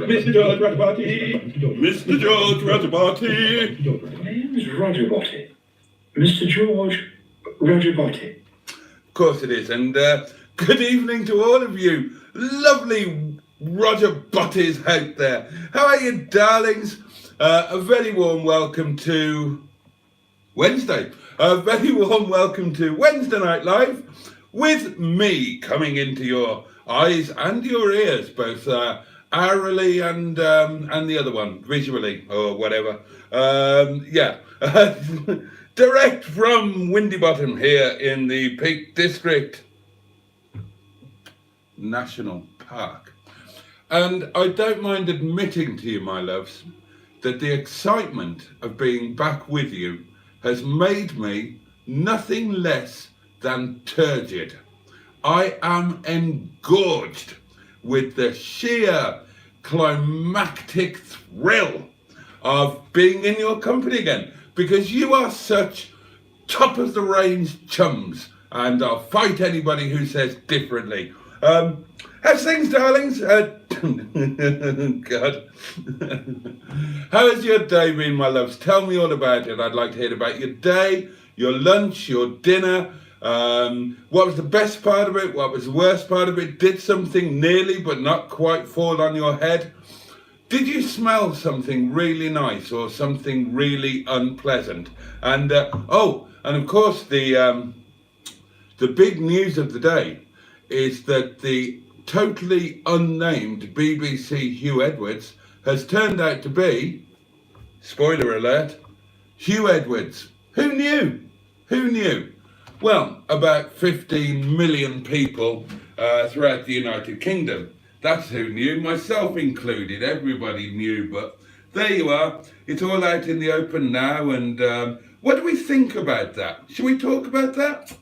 Mr. George Roger-Boaty. Mr. George Roger-Boaty. My name is Roger Boaty. Mr. George Roger-Boaty. Of course it is, and good evening to all of you lovely Roger Botties out there. How are you, darlings? A very warm welcome to Wednesday. A very warm welcome to Wednesday Night Live with me coming into your eyes and your ears, both aurally and the other one, visually or whatever. Yeah, direct from Windy Bottom here in the Peak District National Park. And I don't mind admitting to you, my loves, that the excitement of being back with you has made me nothing less than turgid. I am engorged with the sheer climactic thrill of being in your company again, because you are such top of the range chums, and I'll fight anybody who says differently. How's things, darlings? God. How has your day been, my loves? Tell me all about it. I'd like to hear about your day, your lunch, your dinner. What was the best part of it? What was the worst part of it? Did something nearly but not quite fall on your head? Did you smell something really nice or something really unpleasant? And oh, and of course the big news of the day is that the totally unnamed BBC Hugh Edwards has turned out to be, spoiler alert, Hugh Edwards. Who knew? Who knew? Well, about 15 million people throughout the United Kingdom. That's who knew, myself included. Everybody knew, but there you are. It's all out in the open now, and what do we think about that? Should we talk about that?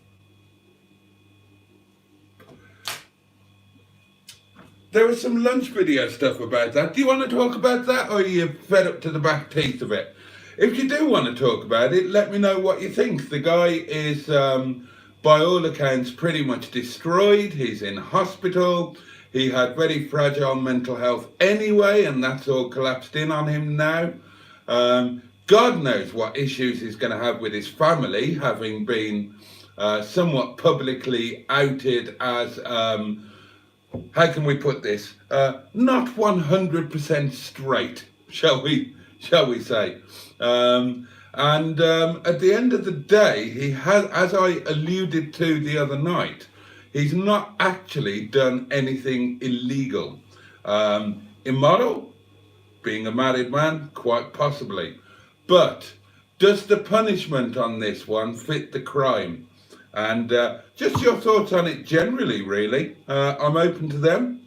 There was some lunch video stuff about that. Do you want to talk about that, or are you fed up to the back teeth of it? If you do want to talk about it, let me know what you think. The guy is, by all accounts, pretty much destroyed. He's in hospital. He had very fragile mental health anyway, and that's all collapsed in on him now. God knows what issues he's going to have with his family, having been somewhat publicly outed as, how can we put this, not 100% straight, shall we say. And at the end of the day, he has, as I alluded to the other night, he's not actually done anything illegal. Immoral, being a married man, quite possibly. But does the punishment on this one fit the crime? And just your thoughts on it generally, really. I'm open to them.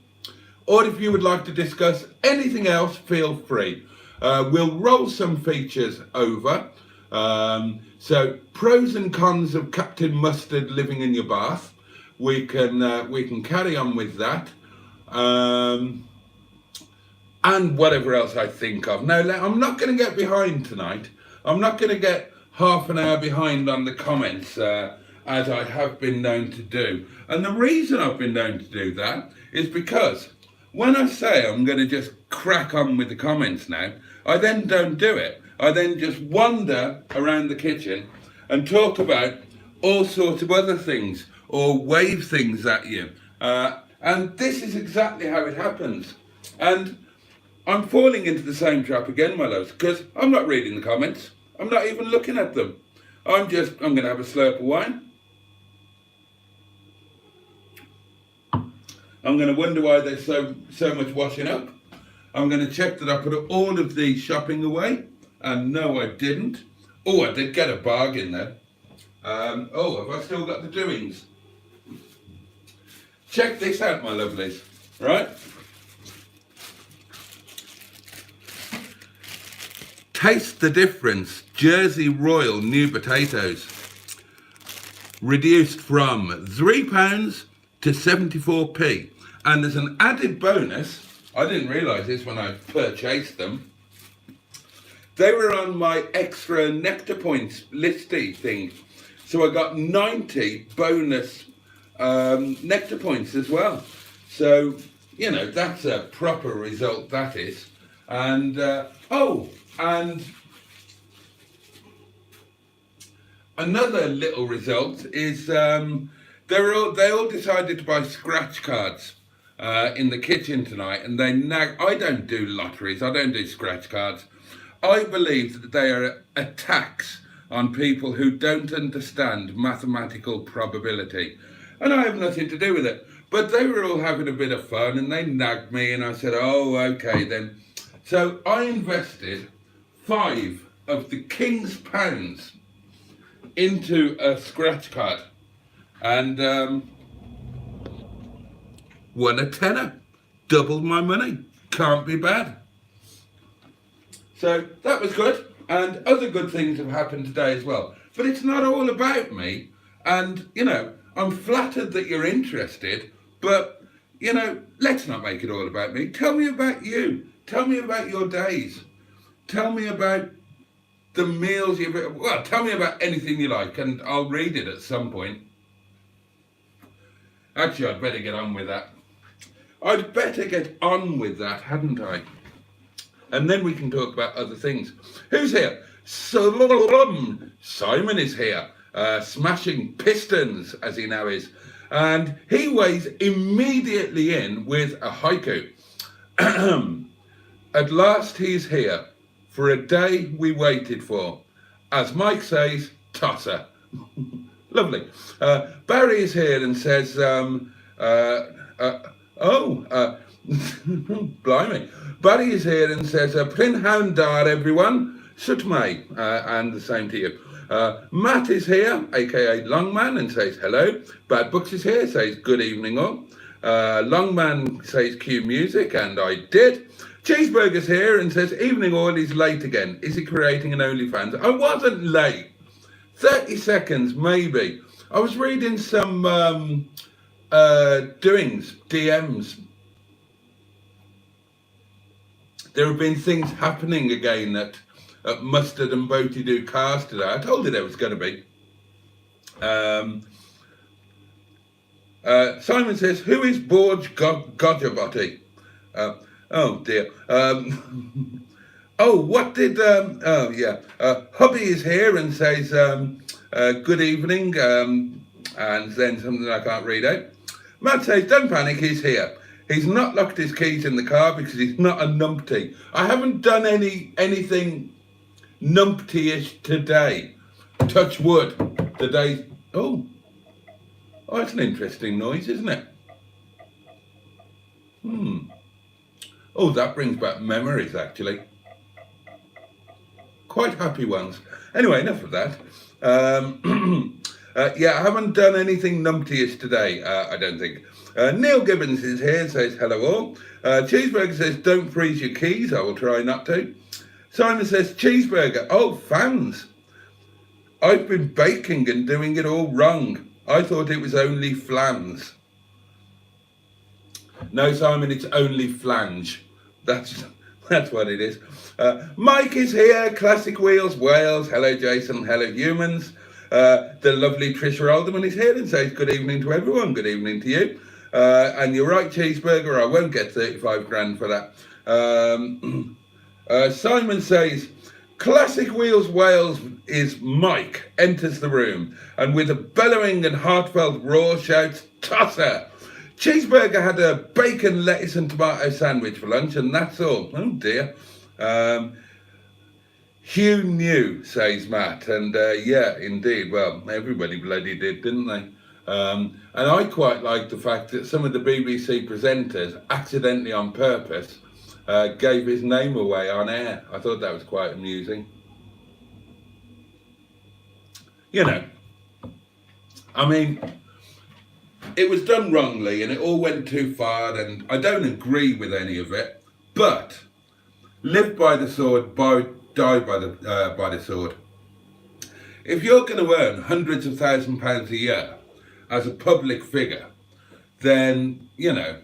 or if you would like to discuss anything else, feel free. We'll roll some features over. So pros and cons of Captain Mustard living in your bath. We can carry on with that. And whatever else I think of. Now, I'm not going to get behind tonight. I'm not going to get half an hour behind on the comments, as I have been known to do. And the reason I've been known to do that is because when I say I'm going to just crack on with the comments now, I then don't do it. I then just wander around the kitchen and talk about all sorts of other things or wave things at you. And this is exactly how it happens. And I'm falling into the same trap again, my loves, because I'm not reading the comments. I'm not even looking at them. I'm going to have a slurp of wine. I'm going to wonder why there's so much washing up. I'm going to check that I put all of the shopping away. And no, I didn't. Oh, I did get a bargain there. Oh, have I still got the doings? Check this out, my lovelies. Right? Taste the difference. Jersey Royal new potatoes. Reduced from £3 to 74p. And there's an added bonus. I didn't realise this when I purchased them. They were on my extra nectar points listy thing. So I got 90 bonus nectar points as well. So, you know, that's a proper result, that is. And, and another little result is they all decided to buy scratch cards in the kitchen tonight, and I don't do lotteries, I don't do scratch cards. I believe that they are a tax on people who don't understand mathematical probability, and I have nothing to do with it. But they were all having a bit of fun, and they nagged me, and I said, oh, okay then. So I invested 5 of the King's pounds into a scratch card, and won a tenner, doubled my money. Can't be bad. So that was good, and other good things have happened today as well. But it's not all about me, and you know, I'm flattered that you're interested, but you know, let's not make it all about me. Tell me about you. Tell me about your days. Tell me about the meals tell me about anything you like, and I'll read it at some point. Actually, I'd better get on with that. I'd better get on with that, hadn't I? And then we can talk about other things. Who's here? Simon is here, smashing pistons, as he now is. And he weighs immediately in with a haiku. At last he's here, for a day we waited for. As Mike says, tosser. Lovely. Barry is here and says, blimey. Barry is here and says, Pryn hound dar everyone, sut may, and the same to you. Matt is here, aka Longman, and says hello. Bad Books is here, says good evening all. Longman says cue music, and I did. Cheeseburger's here and says evening all, he's late again. Is he creating an OnlyFans? I wasn't late. 30 seconds, maybe. I was reading some doings, DMs. There have been things happening again at Mustard and Boaty do cars today. I told you there was going to be. Simon says, who is Borge Godjabotti? Oh dear. Hubby is here and says, good evening, and then something I can't read out. Matt says, don't panic, he's here. He's not locked his keys in the car because he's not a numpty. I haven't done anything numpty-ish today. Touch wood. Today. Oh, that's an interesting noise, isn't it? Oh, that brings back memories, actually. Quite happy ones. Anyway, enough of that. Yeah, I haven't done anything numptious today, I don't think. Neil Gibbons is here, says hello all. Cheeseburger says don't freeze your keys, I will try not to. Simon says cheeseburger, oh fans. I've been baking and doing it all wrong. I thought it was only flans. No, Simon, it's only flange. That's what it is. Mike is here, Classic Wheels Wales. Hello, Jason. Hello, humans. The lovely Trisha Alderman is here and says good evening to everyone. Good evening to you. And you're right, Cheeseburger, I won't get 35 grand for that. Simon says, Classic Wheels Wales is Mike, enters the room, and with a bellowing and heartfelt roar shouts, Tosser! Cheeseburger had a bacon, lettuce and tomato sandwich for lunch, and that's all. Oh dear. Hugh knew, says Matt, and yeah, indeed. Well, everybody bloody did, didn't they? And I quite like the fact that some of the BBC presenters, accidentally on purpose, gave his name away on air. I thought that was quite amusing. You know, I mean, it was done wrongly and it all went too far, and I don't agree with any of it, but live by the sword, die by the sword. If you're going to earn hundreds of £1,000s a year as a public figure, then, you know,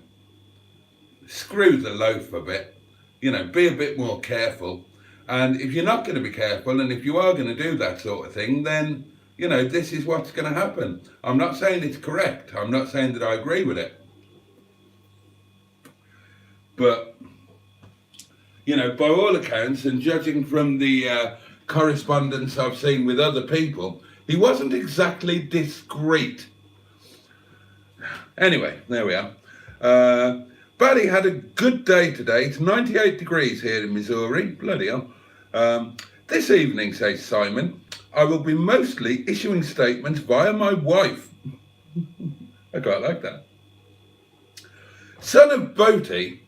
screw the loaf a bit, you know, be a bit more careful. And if you're not going to be careful, and if you are going to do that sort of thing, then, you know, this is what's going to happen. I'm not saying it's correct. I'm not saying that I agree with it. But, you know, by all accounts, and judging from the correspondence I've seen with other people, he wasn't exactly discreet. Anyway, there we are. Barry had a good day today. It's 98 degrees here in Missouri. Bloody hell. This evening, says Simon, I will be mostly issuing statements via my wife. I quite like that. Son of Boaty,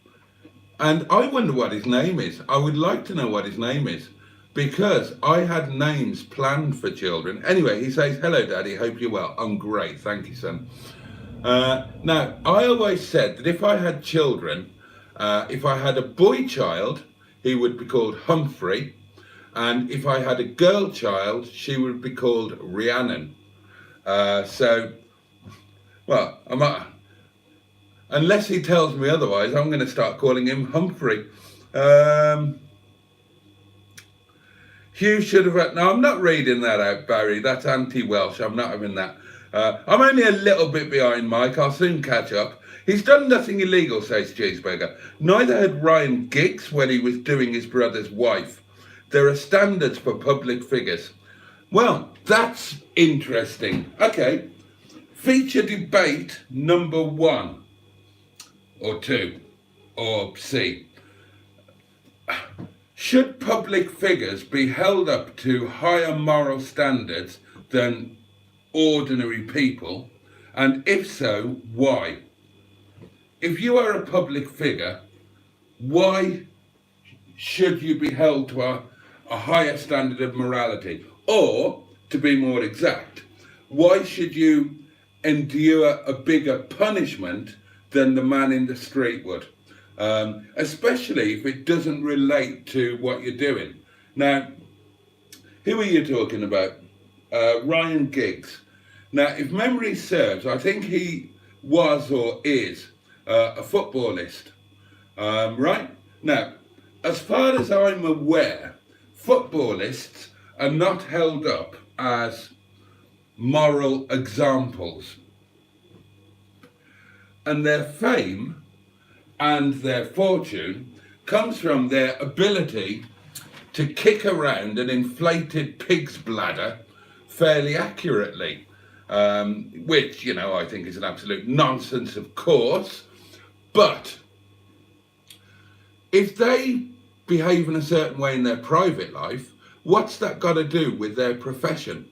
and I wonder what his name is. I would like to know what his name is, because I had names planned for children. Anyway, he says, hello, Daddy, hope you're well. I'm great, thank you, son. Now, I always said that if I had children, if I had a boy child, he would be called Humphrey. And if I had a girl child, she would be called Rhiannon. So, well, unless he tells me otherwise, I'm going to start calling him Humphrey. Hugh should have... No, I'm not reading that out, Barry. That's anti-Welsh. I'm not having that. I'm only a little bit behind Mike. I'll soon catch up. He's done nothing illegal, says Cheeseburger. Neither had Ryan Giggs when he was doing his brother's wife. There are standards for public figures. Well, that's interesting. Okay, feature debate number 1 or 2 or C. Should public figures be held up to higher moral standards than ordinary people? And if so, why? If you are a public figure, why should you be held to a higher standard of morality? Or, to be more exact, why should you endure a bigger punishment than the man in the street would? Especially if it doesn't relate to what you're doing. Now, who are you talking about? Ryan Giggs. Now, if memory serves, I think he was or is a footballist, right? Now, as far as I'm aware, footballists are not held up as moral examples. And their fame and their fortune comes from their ability to kick around an inflated pig's bladder fairly accurately, which, you know, I think is an absolute nonsense, of course. But if they behave in a certain way in their private life, what's that got to do with their profession?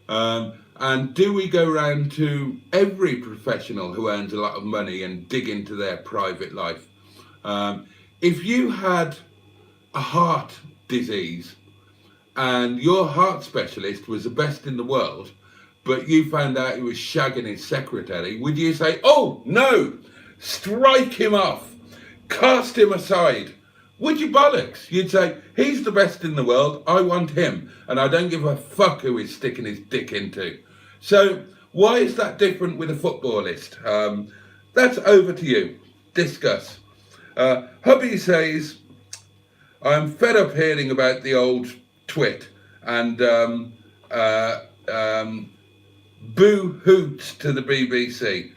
And do we go round to every professional who earns a lot of money and dig into their private life? If you had a heart disease and your heart specialist was the best in the world, but you found out he was shagging his secretary, would you say, oh, no, strike him off, cast him aside? Would you bollocks? You'd say, he's the best in the world, I want him, and I don't give a fuck who he's sticking his dick into. So why is that different with a footballist? That's over to you. Discuss. Hubby says, I'm fed up hearing about the old twit and boo hoots to the BBC.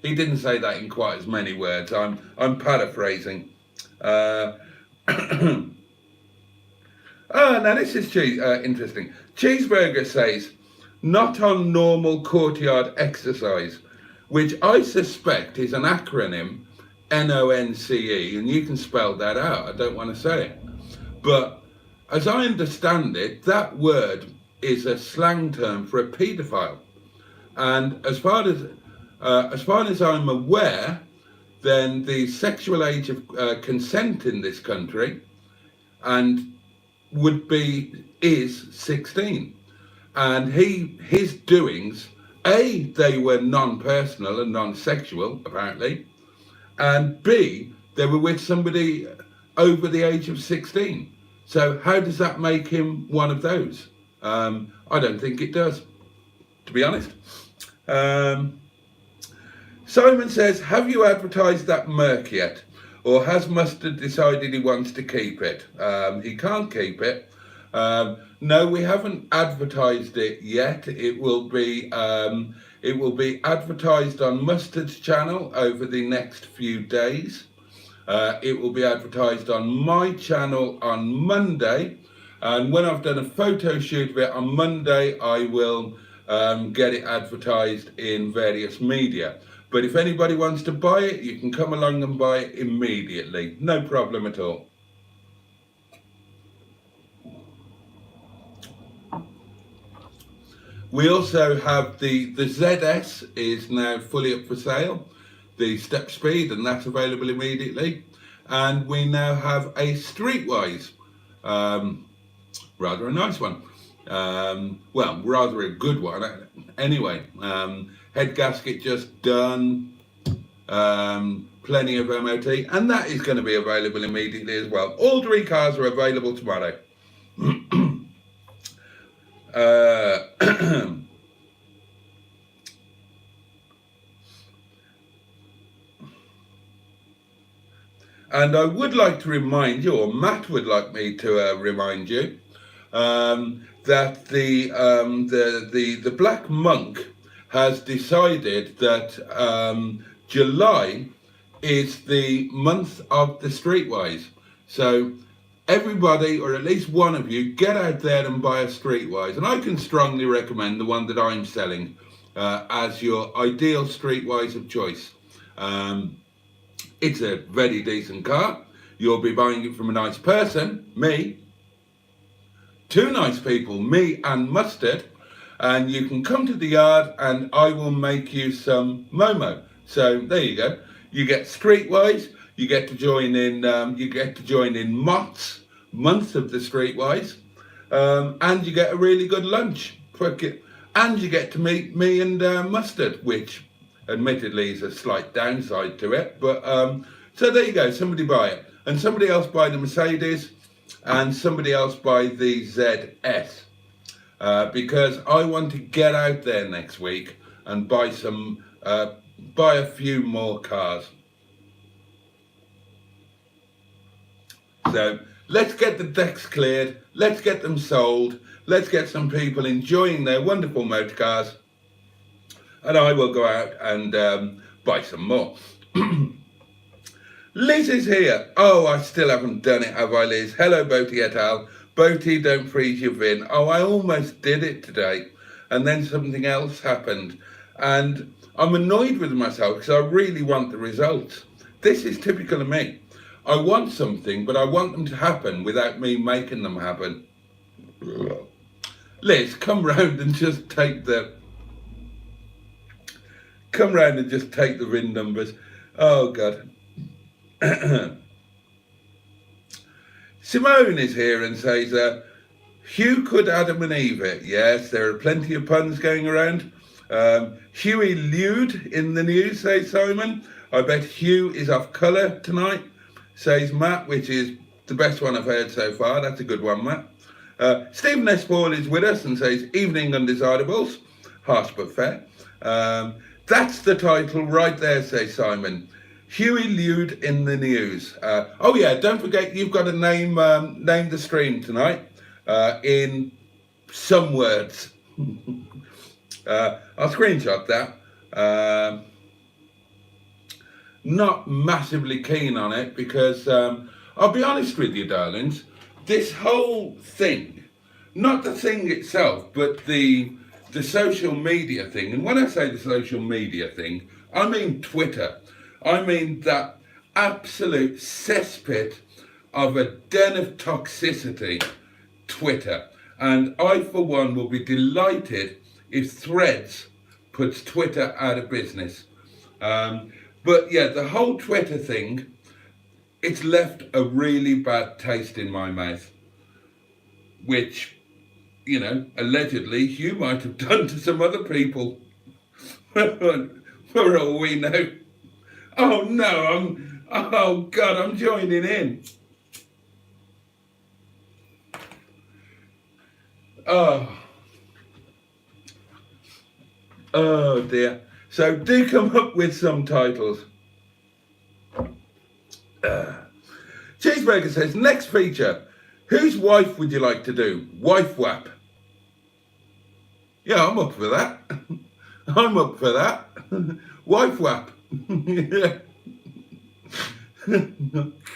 He didn't say that in quite as many words. I'm paraphrasing. Now this is interesting. Cheeseburger says, not on normal courtyard exercise, which I suspect is an acronym, NONCE, and you can spell that out. I don't want to say it. But as I understand it, that word is a slang term for a paedophile. And as far as I'm aware, then the sexual age of consent in this country and is 16. And his doings, A, they were non-personal and non-sexual, apparently, and B, they were with somebody over the age of 16. So how does that make him one of those? I don't think it does, to be honest. Simon says, have you advertised that Merc yet? Or has Mustard decided he wants to keep it? He can't keep it. No, we haven't advertised it yet. It will be advertised on Mustard's channel over the next few days. It will be advertised on my channel on Monday. And when I've done a photo shoot of it on Monday, I will get it advertised in various media. But if anybody wants to buy it, you can come along and buy it immediately. No problem at all. We also have the ZS is now fully up for sale, the Stepspeed, and that's available immediately. And we now have a Streetwise, rather a nice one. Well, rather a good one. Anyway, head gasket just done, plenty of MOT, and that is going to be available immediately as well. All three cars are available tomorrow. And I would like to remind you, or Matt would like me to remind you, that the Black Monk has decided that July is the month of the Streetwise. So everybody, or at least one of you, get out there and buy a Streetwise. And I can strongly recommend the one that I'm selling as your ideal Streetwise of choice. It's a very decent car. You'll be buying it from a nice person, me, two nice people, me and Mustard, and you can come to the yard and I will make you some Momo. So there you go. You get Streetwise, you get to join in Mott's month of the Streetwise, and you get a really good lunch. And you get to meet me and Mustard, which admittedly is a slight downside to it, but so there you go. Somebody buy it, and somebody else buy the Mercedes, and somebody else buy the ZS, because I want to get out there next week and buy a few more cars. So let's get the decks cleared, let's get them sold, let's get some people enjoying their wonderful motor cars, and I will go out and buy some more. Liz is here. Oh, I still haven't done it, have I, Liz? Hello, Boaty et al. Boaty, don't freeze your VIN. Oh, I almost did it today, and then something else happened. And I'm annoyed with myself because I really want the results. This is typical of me. I want something, but I want them to happen without me making them happen. Liz, come round and just take the VIN numbers. Oh, God. Simone is here and says, Hugh could Adam and Eve it. Yes, there are plenty of puns going around. Huey lewd in the news, says Simon. I bet Hugh is off colour tonight, says Matt, which is the best one I've heard so far. That's a good one, Matt. Stephen S. Paul is with us and says, evening undesirables. Harsh but fair. That's the title right there, says Simon. Huey lewd in the news. Oh yeah, don't forget you've got to name the stream tonight in some words. I'll screenshot that. Not massively keen on it because I'll be honest with you, darlings, this whole thing, not the thing itself, but the social media thing, and when I say the social media thing, I mean Twitter. I mean that absolute cesspit of a den of toxicity, Twitter. And I, for one, will be delighted if Threads puts Twitter out of business. But yeah, the whole Twitter thing, it's left a really bad taste in my mouth, which, you know, allegedly Hugh might have done to some other people. For all we know. Oh no, oh God, I'm joining in. Oh dear. So do come up with some titles. Cheeseburger says, next feature, whose wife would you like to do? Wife whap. Yeah, I'm up for that. I'm up for that. Wife whap.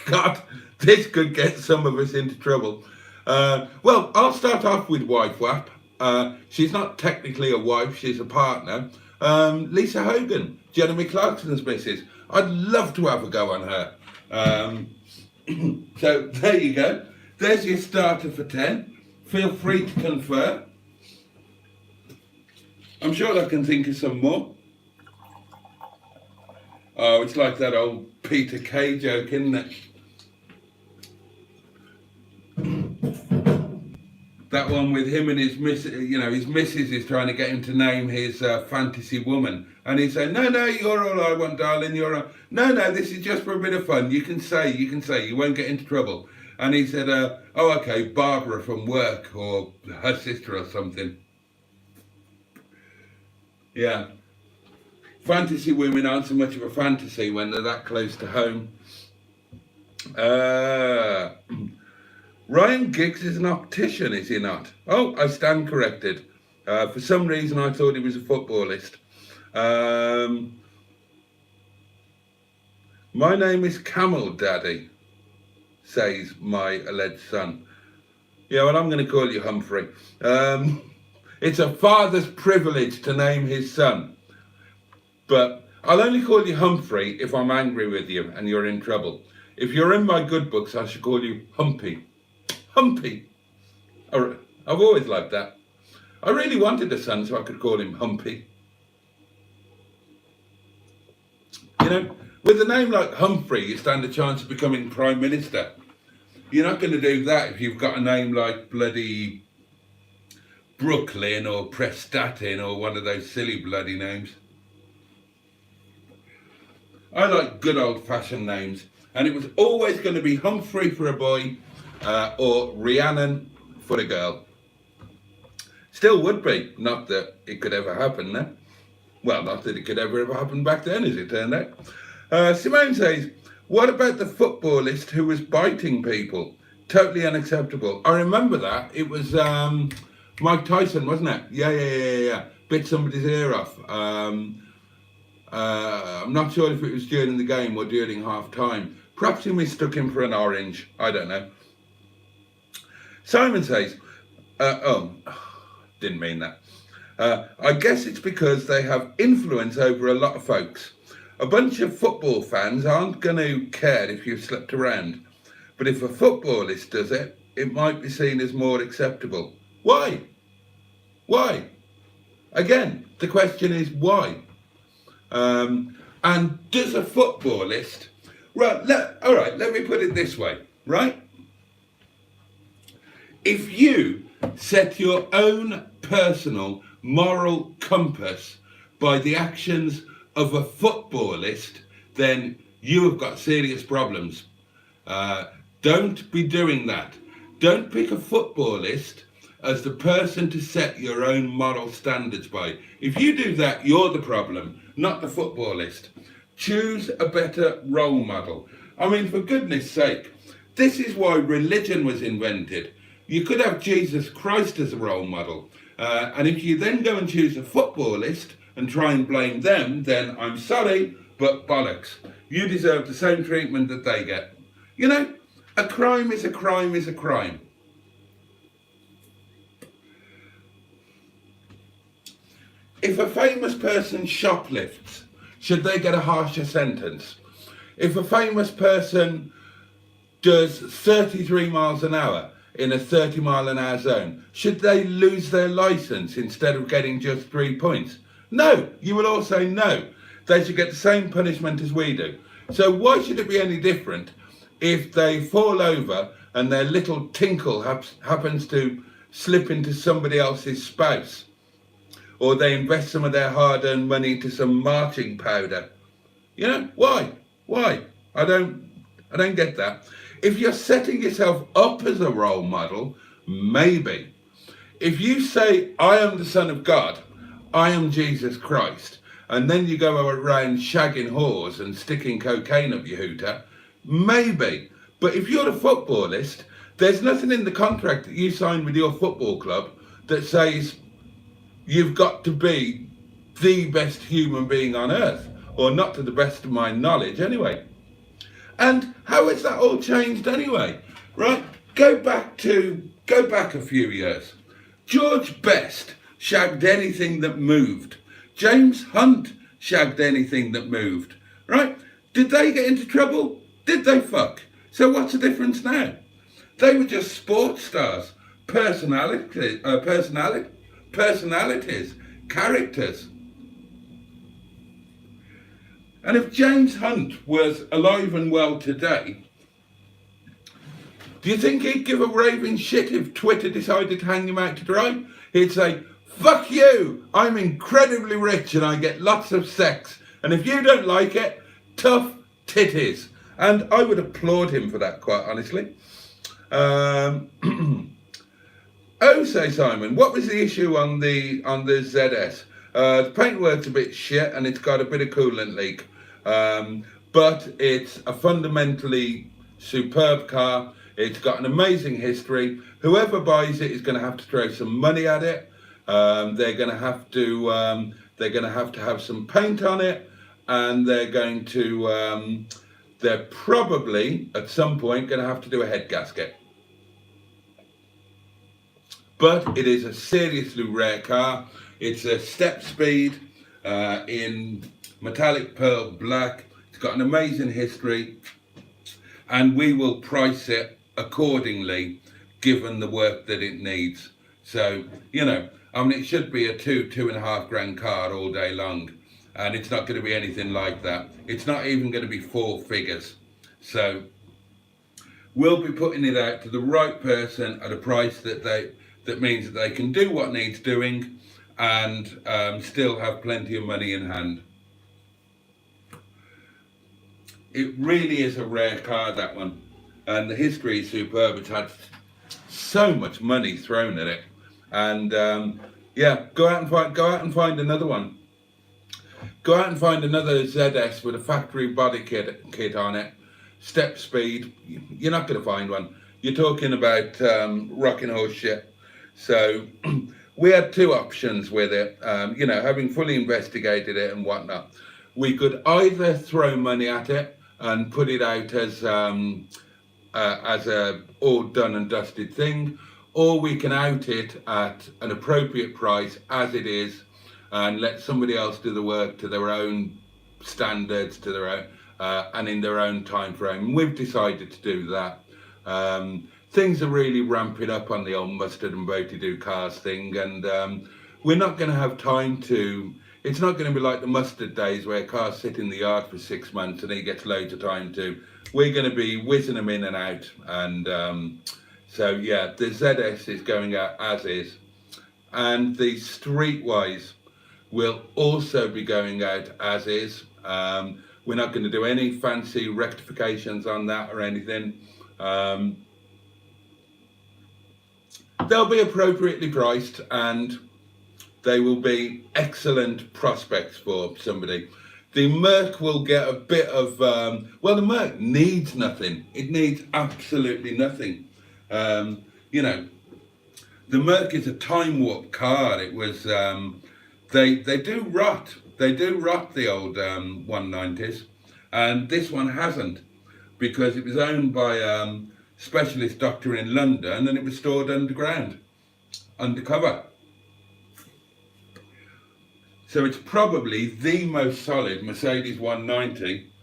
God, this could get some of us into trouble. Well, I'll start off with wife whap. She's not technically a wife, she's a partner. Lisa Hogan, Jeremy Clarkson's missus. I'd love to have a go on her. So there you go. There's your starter for 10. Feel free to confer. I'm sure I can think of some more. Oh, it's like that old Peter Kay joke, isn't it? That one with him and his his missus is trying to get him to name his fantasy woman. And he's saying, no, you're all I want, darling, you're all... No, this is just for a bit of fun. You can say, you won't get into trouble. And he said, oh, okay, Barbara from work, or her sister or something. Yeah. Fantasy women aren't so much of a fantasy when they're that close to home. Ryan Giggs is an optician, is he not? Oh, I stand corrected. For some reason, I thought he was a footballist. My name is Camel Daddy, says my alleged son. Yeah, well, I'm going to call you Humphrey. It's a father's privilege to name his son. But I'll only call you Humphrey if I'm angry with you and you're in trouble. If you're in my good books, I should call you Humpy. Humpy. I've always liked that. I really wanted a son so I could call him Humpy. You know, with a name like Humphrey, you stand a chance of becoming Prime Minister. You're not going to do that if you've got a name like bloody Brooklyn or Prestatyn or one of those silly bloody names. I like good old-fashioned names, and it was always going to be Humphrey for a boy or Rhiannon for a girl. Still would be, not that it could ever happen now. Well, not that it could ever happen back then, as it turned out. Simone says, what about the footballist who was biting people? Totally unacceptable. I remember that. It was Mike Tyson, wasn't it? Yeah. Bit somebody's ear off. I'm not sure if it was during the game or during half time. Perhaps he mistook him for an orange. I don't know. Simon says, didn't mean that. I guess it's because they have influence over a lot of folks. A bunch of football fans aren't going to care if you've slept around. But if a footballist does it, it might be seen as more acceptable. Why? Why? Again, the question is why? And does a footballist... All right, let me put it this way, right? If you set your own personal moral compass by the actions of a footballist, then you have got serious problems. Don't be doing that. Don't pick a footballist as the person to set your own moral standards by. If you do that, you're the problem, not the footballist. Choose a better role model. I mean, for goodness sake, this is why religion was invented. You could have Jesus Christ as a role model. And if you then go and choose a footballist and try and blame them, then I'm sorry, but bollocks. You deserve the same treatment that they get. You know, a crime is a crime is a crime. If a famous person shoplifts, should they get a harsher sentence? If a famous person does 33 miles an hour in a 30 mile an hour zone, should they lose their license instead of getting just 3 points? No, you will all say no. They should get the same punishment as we do. So why should it be any different if they fall over and their little tinkle happens to slip into somebody else's spouse? Or they invest some of their hard-earned money into some marching powder? You know, why? Why? I don't get that. If you're setting yourself up as a role model, maybe. If you say, I am the Son of God, I am Jesus Christ, and then you go around shagging whores and sticking cocaine up your hooter, maybe. But if you're a footballist, there's nothing in the contract that you signed with your football club that says you've got to be the best human being on earth, or not to the best of my knowledge anyway. And how has that all changed anyway? Right? Go back a few years. George Best shagged anything that moved. James Hunt shagged anything that moved. Right? Did they get into trouble? Did they fuck? So what's the difference now? They were just sports stars, personalities, characters. And if James Hunt was alive and well today, do you think he'd give a raving shit if Twitter decided to hang him out to dry? He'd say, fuck you, I'm incredibly rich and I get lots of sex. And if you don't like it, tough titties. And I would applaud him for that, quite honestly. Oh, say Simon, what was the issue on the ZS? The paintwork's a bit shit and it's got a bit of coolant leak. But it's a fundamentally superb car. It's got an amazing history. Whoever buys it is going to have to throw some money at it. They're going to have to have some paint on it, and they're probably at some point going to have to do a head gasket. But it is a seriously rare car. It's a Stepspeed in metallic pearl black. It's got an amazing history, and we will price it accordingly given the work that it needs. So, you know, I mean, it should be a 2.5 grand car all day long, and it's not going to be anything like that. It's not even going to be 4 figures. So we'll be putting it out to the right person at a price that means that they can do what needs doing and still have plenty of money in hand. It really is a rare car, that one, and the history is superb. It's had so much money thrown at it, and yeah, go out and find another one. Go out and find another ZS with a factory body kit on it, Stepspeed. You're not going to find one. You're talking about rocking horse shit. So we had 2 options with it. You know, having fully investigated it and whatnot, we could either throw money at it and put it out as a all done and dusted thing, or we can out it at an appropriate price as it is and let somebody else do the work to their own standards, to their own and in their own time frame. We've decided to do that. Things are really ramping up on the old mustard and Boaty do cars thing, and we're not going to have time to. It's not going to be like the mustard days where cars sit in the yard for 6 months and he gets loads of time to. We're going to be whizzing them in and out, and So yeah, the ZS is going out as is, and the Streetwise will also be going out as is. We're not going to do any fancy rectifications on that or anything. They'll be appropriately priced, and they will be excellent prospects for somebody. The Merc will get a bit of, well, the Merc needs nothing. It needs absolutely nothing. You know, the Merc is a time warp car. It was, they do rot. They do rot, the old 190s. And this one hasn't, because it was owned by a specialist doctor in London, and it was stored underground, undercover. So it's probably the most solid Mercedes 190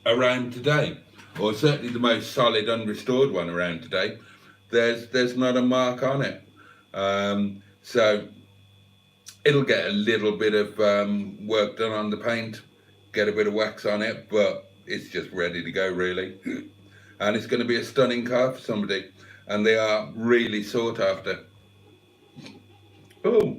around today, or certainly the most solid unrestored one around today. There's not a mark on it. So it'll get a little bit of work done on the paint, get a bit of wax on it, but it's just ready to go, really. And it's going to be a stunning car for somebody, and they are really sought after. Oh.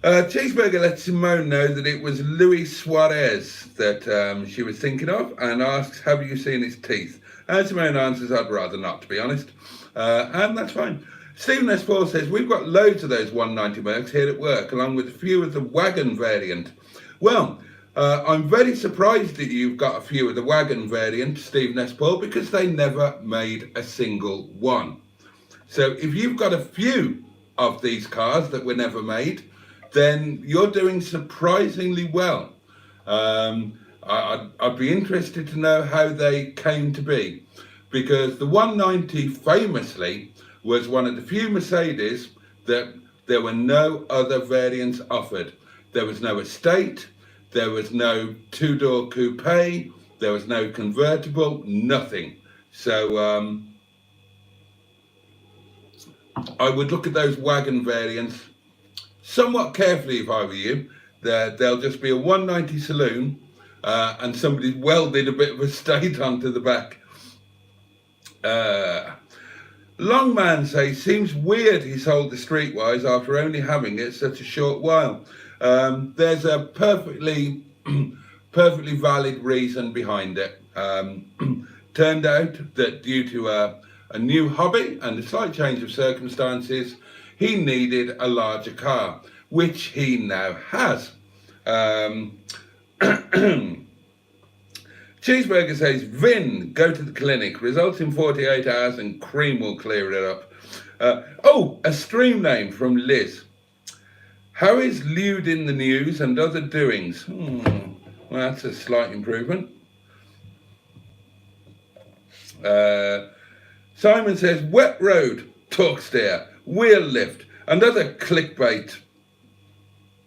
Cheeseburger lets Simone know that it was Luis Suarez that she was thinking of, and asks, have you seen his teeth? And Simone answers, I'd rather not, to be honest. And that's fine. Stephen S. Paul says, we've got loads of those 190 Mercs here at work, along with a few of the wagon variant. Well, I'm very surprised that you've got a few of the wagon variant, Stephen S. Paul, because they never made a single one. So if you've got a few of these cars that were never made, then you're doing surprisingly well. I'd be interested to know how they came to be, because the 190 famously was one of the few Mercedes that there were no other variants offered. There was no estate, there was no two-door coupe, there was no convertible, nothing. So I would look at those wagon variants somewhat carefully if I were you. There'll just be a 190 saloon and somebody welded a bit of estate onto the back. Longman says, seems weird he sold the Streetwise after only having it such a short while. There's a perfectly valid reason behind it. Turned out that due to a new hobby and a slight change of circumstances, he needed a larger car, which he now has. Cheeseburger says, Vin, go to the clinic. Results in 48 hours and cream will clear it up. A stream name from Liz. How is lewd in the news and other doings? Well, that's a slight improvement. Simon says, wet road, torque steer, wheel lift, and other clickbait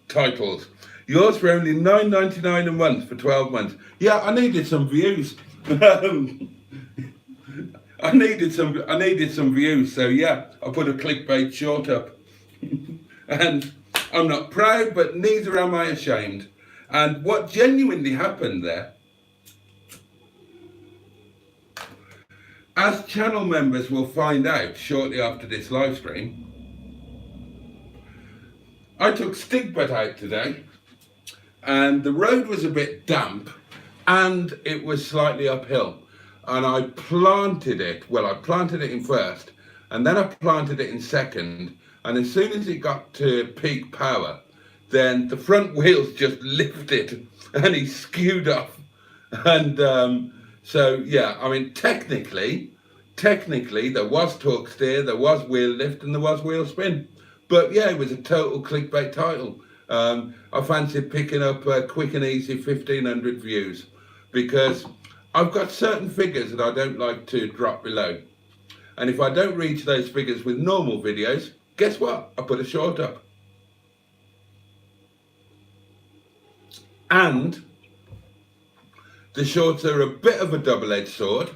titles. Yours for only $9.99 a month for 12 months. Yeah, I needed some views. I needed some views, so yeah, I put a clickbait short up. And I'm not proud, but neither am I ashamed. And what genuinely happened there, as channel members will find out shortly after this live stream, I took Stigbürt out today, and the road was a bit damp and it was slightly uphill, and I planted it. Well, I planted it in first, and then I planted it in second, and as soon as it got to peak power, then the front wheels just lifted and he skewed off. And so yeah, I mean, technically there was torque steer, there was wheel lift, and there was wheel spin. But yeah, it was a total clickbait title. I fancied picking up quick and easy 1,500 views, because I've got certain figures that I don't like to drop below. And if I don't reach those figures with normal videos, guess what? I put a short up. And the shorts are a bit of a double-edged sword,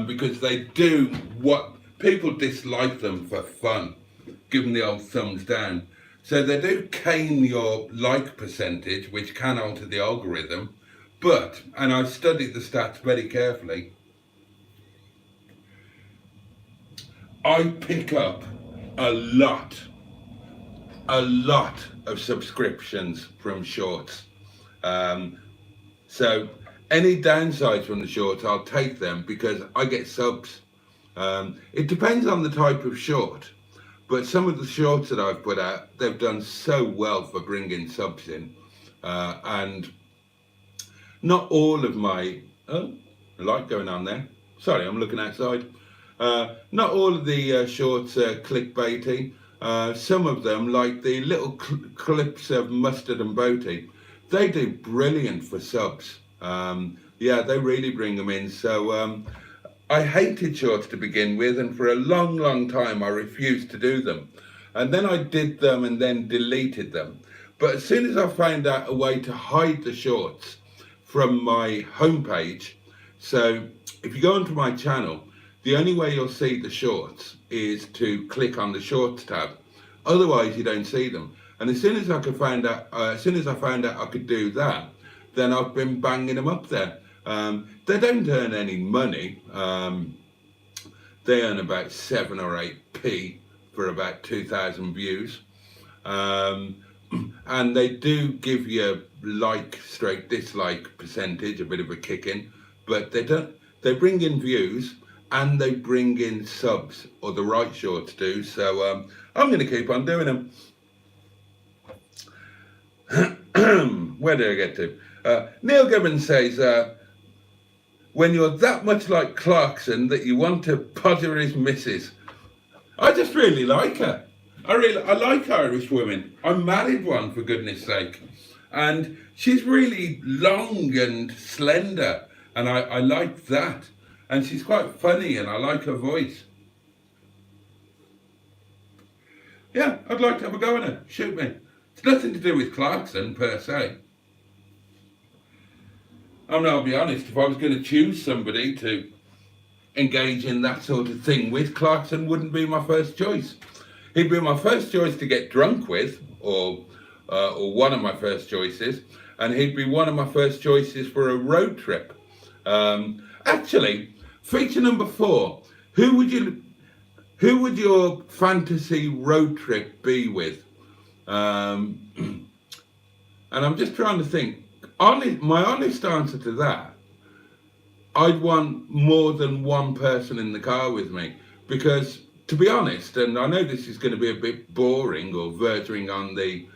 because they do what people dislike them for fun. Give them the old thumbs down. So they do cane your like percentage, which can alter the algorithm. But, and I've studied the stats very carefully, I pick up a lot of subscriptions from shorts. So any downsides from the shorts, I'll take them because I get subs. It depends on the type of short, but some of the shorts that I've put out, they've done so well for bringing subs in. And not all of my, oh, a light going on there. Sorry, I'm looking outside. Not all of the shorts are clickbaity. Some of them, like the little clips of Mustard and Boaty, they do brilliant for subs. Yeah, they really bring them in. So I hated shorts to begin with, and for a long time I refused to do them. And then I did them and then deleted them. But as soon as I found out a way to hide the shorts from my homepage, so if you go onto my channel, the only way you'll see the shorts is to click on the shorts tab. Otherwise, you don't see them. And as soon as I found out I could do that, then I've been banging them up there. They don't earn any money. They earn about 7 or 8p for about 2,000 views. And they do give you like/dislike percentage, a bit of a kick in, but they bring in views and they bring in subs, or the right shorts do. So I'm going to keep on doing them. Where did I get to? Neil Gibbons says, when you're that much like Clarkson that you want to podger his missus. I just really like her. I like Irish women. I married one, for goodness sake. And she's really long and slender, and I like that. And she's quite funny, and I like her voice. Yeah, I'd like to have a go at her. Shoot me. It's nothing to do with Clarkson, per se. I mean, I'll be honest, if I was going to choose somebody to engage in that sort of thing with, Clarkson wouldn't be my first choice. He'd be my first choice to get drunk with, or one of my first choices, and he'd be one of my first choices for a road trip. Actually, feature number 4, who would your fantasy road trip be with? And I'm just trying to think. My honest answer to that, I'd want more than one person in the car with me, because, to be honest, and I know this is going to be a bit boring or verging on the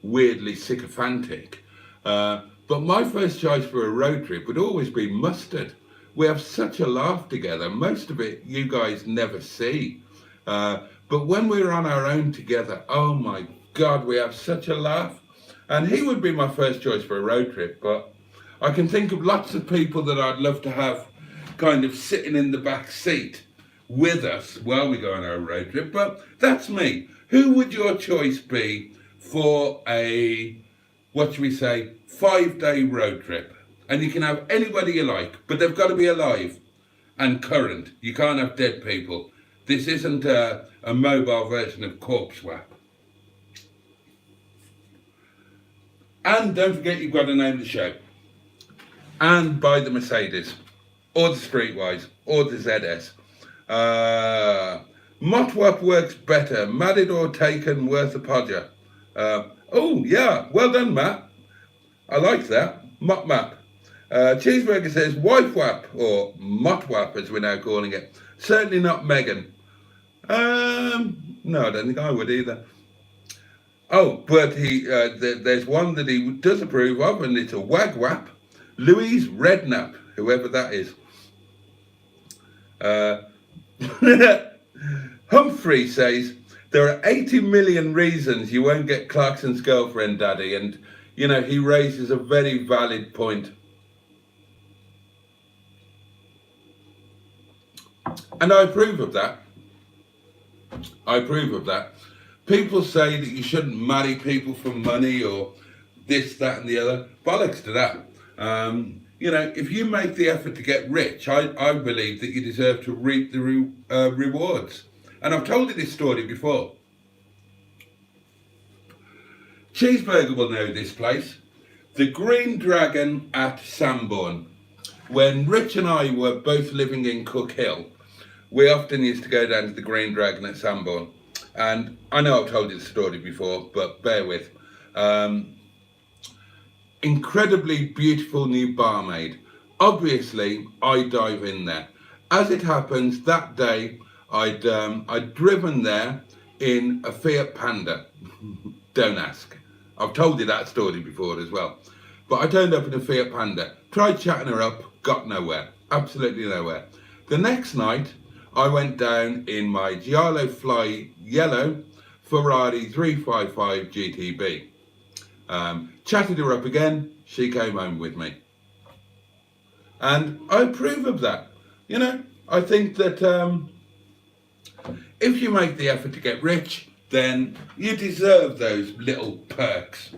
weirdly sycophantic, but my first choice for a road trip would always be Mustard. We have such a laugh together. Most of it you guys never see. But when we're on our own together, oh my God, we have such a laugh. And he would be my first choice for a road trip, but I can think of lots of people that I'd love to have kind of sitting in the back seat with us while we go on our road trip, but that's me. Who would your choice be for a, what should we say, 5-day road trip? And you can have anybody you like, but they've got to be alive and current. You can't have dead people. This isn't a mobile version of Corpse Swap. And don't forget, you've got to name the show. And buy the Mercedes, or the Streetwise, or the ZS. Motwap works better. Married or taken, worth a podger. Oh, yeah. Well done, Matt. I like that. Mop-map. Cheeseburger says, wife wap, or Motwap, as we're now calling it. Certainly not Megan. No, I don't think I would either. Oh, but there's one that he does approve of, and it's a wagwap. Louise Redknapp, whoever that is. Humphrey says, there are 80 million reasons you won't get Clarkson's girlfriend, Daddy. And, you know, he raises a very valid point. And I approve of that. I approve of that. People say that you shouldn't marry people for money or this, that, and the other. Bollocks to that. You know, if you make the effort to get rich, I believe that you deserve to reap the rewards. And I've told you this story before. Cheeseburger will know this place. The Green Dragon at Sanborn. When Rich and I were both living in Cook Hill, we often used to go down to the Green Dragon at Sanborn. And I know I've told you the story before, but bear with. Incredibly beautiful new barmaid. Obviously, I dive in there. As it happens, that day, I'd driven there in a Fiat Panda. Don't ask. I've told you that story before as well. But I turned up in a Fiat Panda, tried chatting her up, got nowhere, absolutely nowhere. The next night, I went down in my Giallo Fly yellow Ferrari 355 GTB. Chatted her up again, she came home with me. And I approve of that. You know, I think that if you make the effort to get rich, then you deserve those little perks.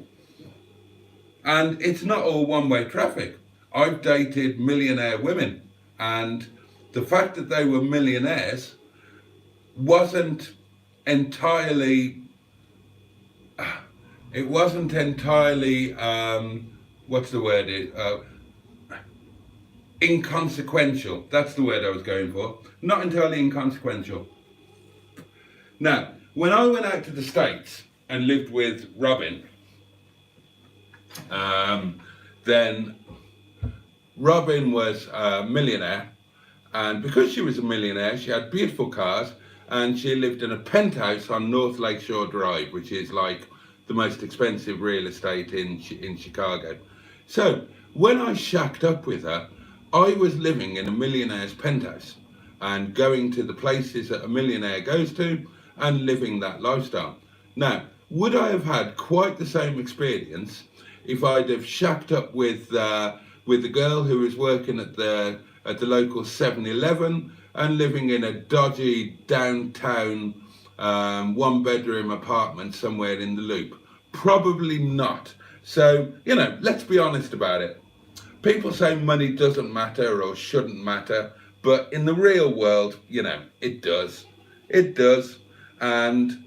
And it's not all one-way traffic. I've dated millionaire women, and the fact that they were millionaires wasn't entirely, what's the word, inconsequential. That's the word I was going for. Not entirely inconsequential. Now, when I went out to the States and lived with Robin, then Robin was a millionaire, and because she was a millionaire, she had beautiful cars, and she lived in a penthouse on North Lakeshore Drive, which is like the most expensive real estate in Chicago. So when I shacked up with her, I was living in a millionaire's penthouse and going to the places that a millionaire goes to and living that lifestyle. Now, would I have had quite the same experience if I'd have shacked up with the girl who was working at the local 7-Eleven and living in a dodgy downtown one-bedroom apartment somewhere in the Loop? Probably not. So, you know, let's be honest about it. People say money doesn't matter or shouldn't matter, but in the real world, you know, it does. It does. And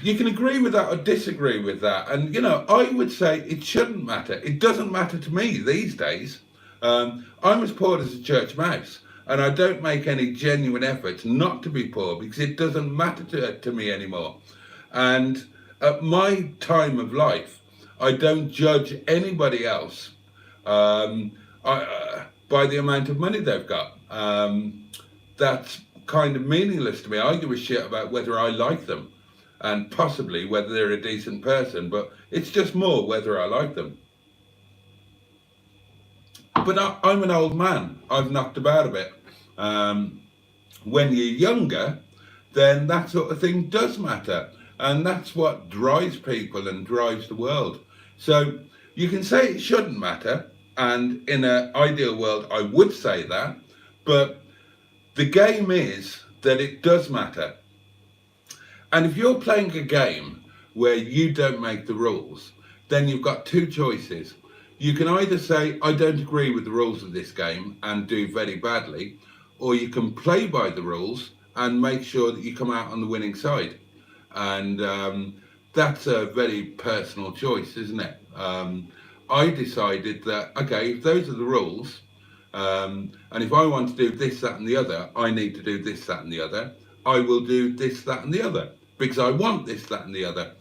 you can agree with that or disagree with that. And, you know, I would say it shouldn't matter. It doesn't matter to me these days. I'm as poor as a church mouse, and I don't make any genuine efforts not to be poor because it doesn't matter to me anymore. And at my time of life, I don't judge anybody else by the amount of money they've got. That's kind of meaningless to me. I give a shit about whether I like them and possibly whether they're a decent person, but it's just more whether I like them. But I'm an old man. I've knocked about a bit. When you're younger, then that sort of thing does matter. And that's what drives people and drives the world. So you can say it shouldn't matter. And in an ideal world, I would say that. But the game is that it does matter. And if you're playing a game where you don't make the rules, then you've got two choices. You can either say, I don't agree with the rules of this game and do very badly, or you can play by the rules and make sure that you come out on the winning side. And that's a very personal choice, isn't it? I decided that, okay, if those are the rules, and if I want to do this, that and the other, I need to do this, that and the other. I will do this, that and the other, because I want this, that and the other.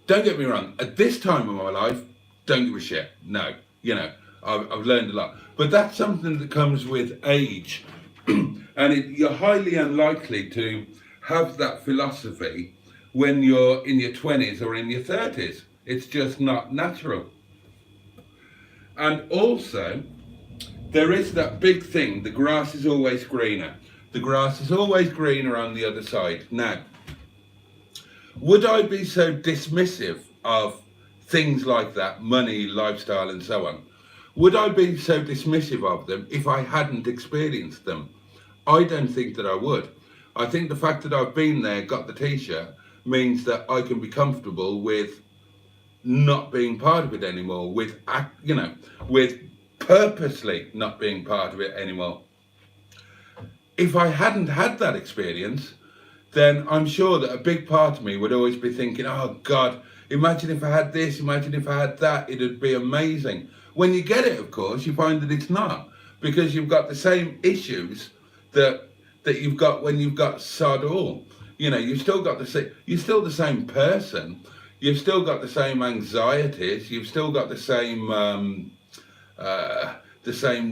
Don't get me wrong, at this time of my life, don't give a shit. No, you know, I've learned a lot. But that's something that comes with age. And you're highly unlikely to have that philosophy when you're in your 20s or in your 30s. It's just not natural. And also, there is that big thing, the grass is always greener. The grass is always greener on the other side. Now, would I be so dismissive of things like that, money, lifestyle, and so on? Would I be so dismissive of them if I hadn't experienced them? I don't think that I would. I think the fact that I've been there, got the t-shirt, means that I can be comfortable with not being part of it anymore, with purposely not being part of it anymore. If I hadn't had that experience, then I'm sure that a big part of me would always be thinking, oh God, imagine if I had this, imagine if I had that, it'd be amazing. When you get it, of course, you find that it's not. because you've got the same issues that you've got when you've got sod all. You know, you've still got you're still the same person. You've still got the same anxieties. You've still got the same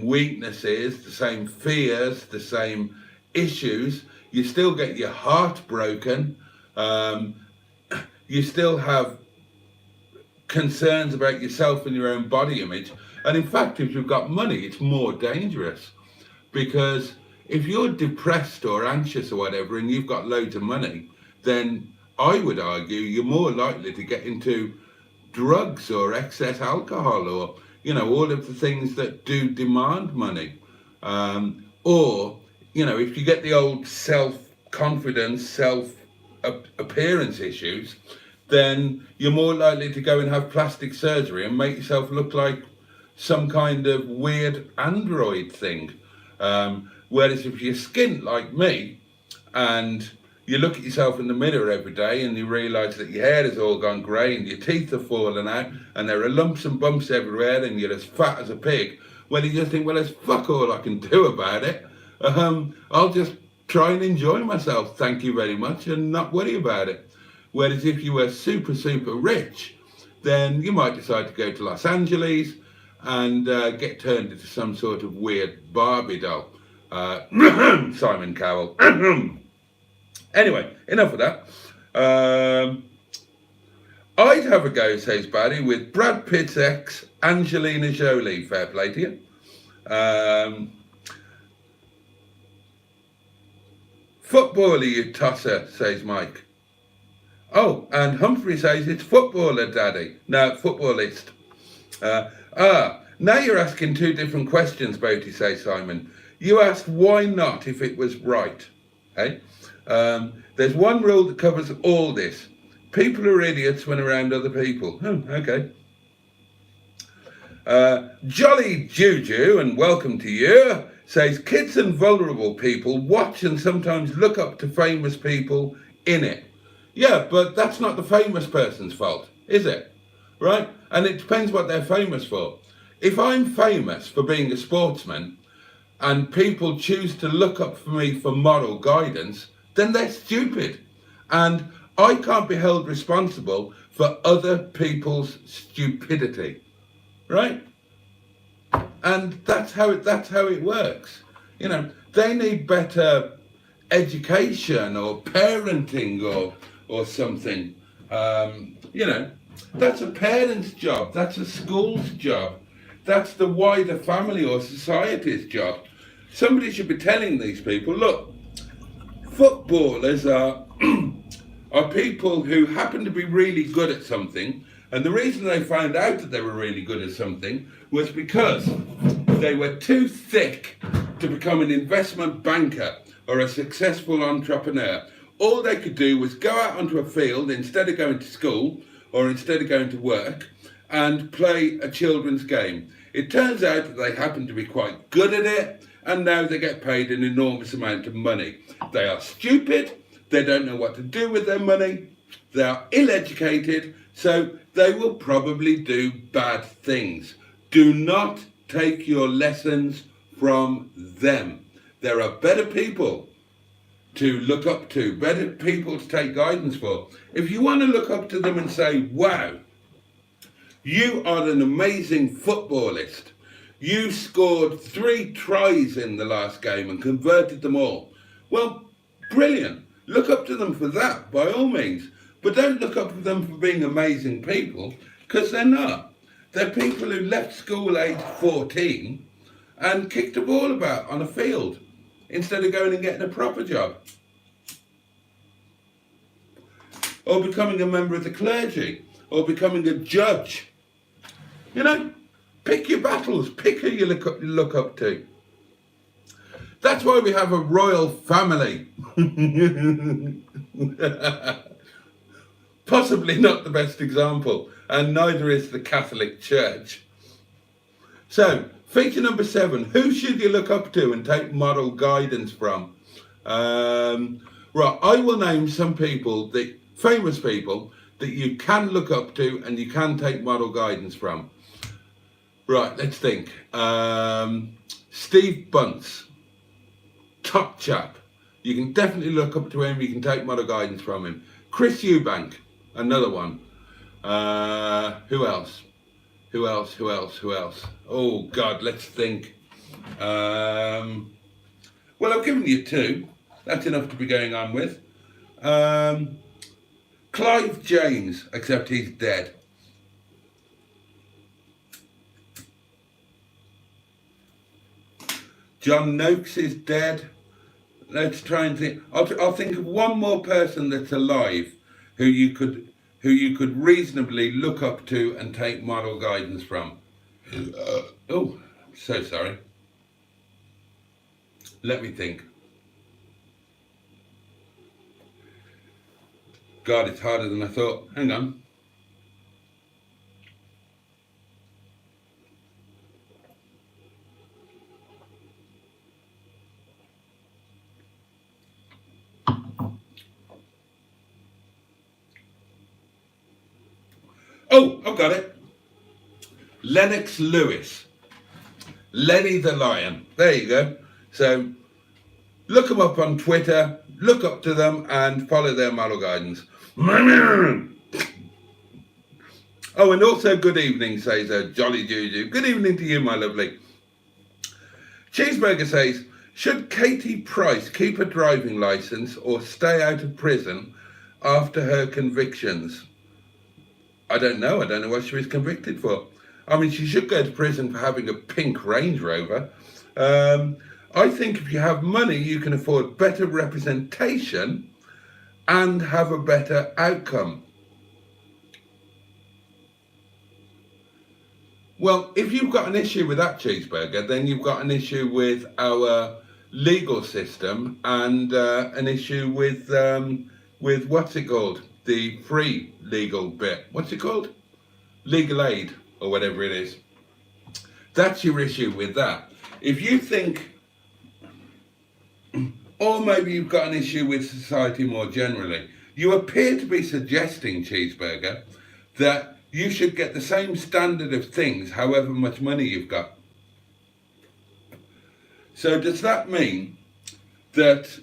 weaknesses, the same fears, the same issues. You still get your heart broken. You still have concerns about yourself and your own body image. And in fact, if you've got money, it's more dangerous, because if you're depressed or anxious or whatever and you've got loads of money, then I would argue you're more likely to get into drugs or excess alcohol, or, you know, all of the things that do demand money. Or, you know, if you get the old self-confidence, self-appearance issues, then you're more likely to go and have plastic surgery and make yourself look like some kind of weird android thing. Whereas if you're skint like me and you look at yourself in the mirror every day and you realise that your hair has all gone grey and your teeth are falling out and there are lumps and bumps everywhere and you're as fat as a pig, well, you just think, well, there's fuck all I can do about it. I'll just try and enjoy myself, thank you very much, and not worry about it. Whereas if you were super, super rich, then you might decide to go to Los Angeles and get turned into some sort of weird Barbie doll. Simon Cowell. Anyway, enough of that. I'd have a go, says Barry, with Brad Pitt's ex, Angelina Jolie. Fair play to you. Footballer, you tosser, says Mike. Oh, and Humphrey says it's footballer, Daddy. No, footballist. Now you're asking two different questions, Boaty, says Simon. You asked why not if it was right. Hey? There's one rule that covers all this. People are idiots when around other people. Oh, okay. Jolly Juju, and welcome to you, says kids and vulnerable people watch and sometimes look up to famous people in it. Yeah, but that's not the famous person's fault, is it? Right? And it depends what they're famous for. If I'm famous for being a sportsman and people choose to look up for me for moral guidance, then they're stupid. And I can't be held responsible for other people's stupidity. Right? And that's how it works. You know, they need better education or parenting or something. You know, that's a parent's job. That's a school's job. That's the wider family or society's job. Somebody should be telling these people, look, footballers are people who happen to be really good at something, and the reason they found out that they were really good at something was because they were too thick to become an investment banker or a successful entrepreneur. All they could do was go out onto a field instead of going to school or instead of going to work and play a children's game. It turns out that they happen to be quite good at it, and now they get paid an enormous amount of money. They are stupid, they don't know what to do with their money, they are ill-educated, so they will probably do bad things. Do not take your lessons from them. There are better people to look up to, better people to take guidance for. If you want to look up to them and say, wow, you are an amazing footballist. You scored 3 tries in the last game and converted them all. Well, brilliant. Look up to them for that, by all means. But don't look up to them for being amazing people, because they're not. They're people who left school aged 14 and kicked a ball about on a field instead of going and getting a proper job. Or becoming a member of the clergy, or becoming a judge. You know, pick your battles, pick who you look up to. That's why we have a royal family. Possibly not the best example, and neither is the Catholic Church. So, feature number 7, who should you look up to and take moral guidance from? Right, I will name some people, famous people, that you can look up to and you can take moral guidance from. Right, let's think. Steve Bunce, top chap. You can definitely look up to him. You can take model guidance from him. Chris Eubank, another one. Who else? Who else? Who else? Who else? Oh God, let's think. Well, I've given you two. That's enough to be going on with. Clive James, except he's dead. John Noakes is dead. Let's try and think. I'll think of one more person that's alive who you could reasonably look up to and take model guidance from. Oh, so sorry. Let me think. God, it's harder than I thought. Hang on. Oh, I've got it. Lennox Lewis. Lenny the Lion. There you go. So look them up on Twitter, look up to them and follow their model guidance. Oh, and also good evening, says Jolly Juju. Good evening to you, my lovely. Cheeseburger says, should Katie Price keep a driving licence or stay out of prison after her convictions? I don't know. I don't know what she was convicted for. I mean, she should go to prison for having a pink Range Rover. I think if you have money, you can afford better representation and have a better outcome. Well, if you've got an issue with that, Cheeseburger, then you've got an issue with our legal system and an issue with what's it called? The free legal bit. What's it called? Legal aid or whatever it is. That's your issue with that. If you think, or maybe you've got an issue with society more generally, you appear to be suggesting, Cheeseburger, that you should get the same standard of things however much money you've got. So does that mean that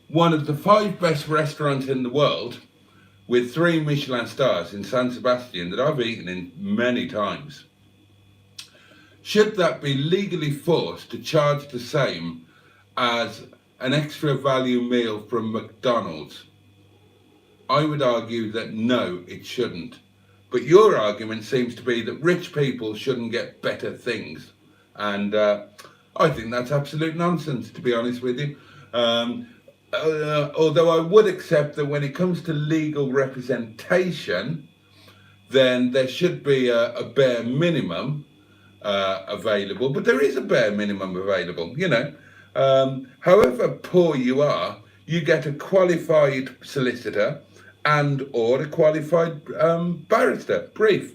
one of the 5 best restaurants in the world with 3 Michelin stars in San Sebastian that I've eaten in many times, should that be legally forced to charge the same as an extra value meal from McDonald's? I would argue that no, it shouldn't. But your argument seems to be that rich people shouldn't get better things. And I think that's absolute nonsense, to be honest with you. Although I would accept that when it comes to legal representation, then there should be a bare minimum available. But there is a bare minimum available, you know. However poor you are, you get a qualified solicitor and or a qualified barrister, brief.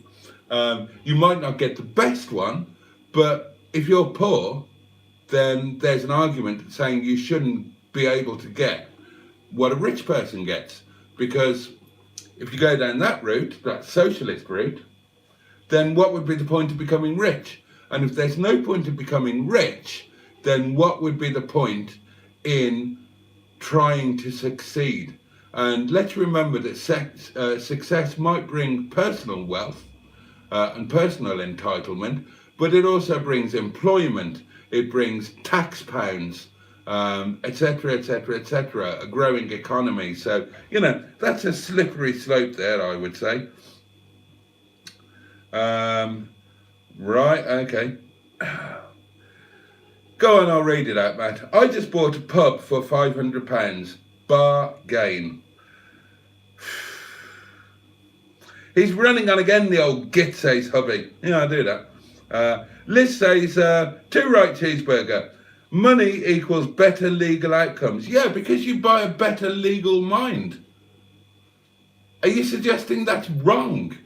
You might not get the best one, but if you're poor, then there's an argument saying you shouldn't be able to get what a rich person gets, because if you go down that route, that socialist route, then what would be the point of becoming rich? And if there's no point of becoming rich, then what would be the point in trying to succeed? And let's remember that success might bring personal wealth and personal entitlement, but it also brings employment, it brings tax pounds, etc., etc., etc., a growing economy. So, you know, that's a slippery slope there, I would say. Right, okay. Go on, I'll read it out, Matt. I just bought a pub for £500. Bargain. He's running on again, the old git, says hubby. Yeah, I do that. Liz says, 2 right cheeseburger. Money equals better legal outcomes. Yeah, because you buy a better legal mind. Are you suggesting that's wrong?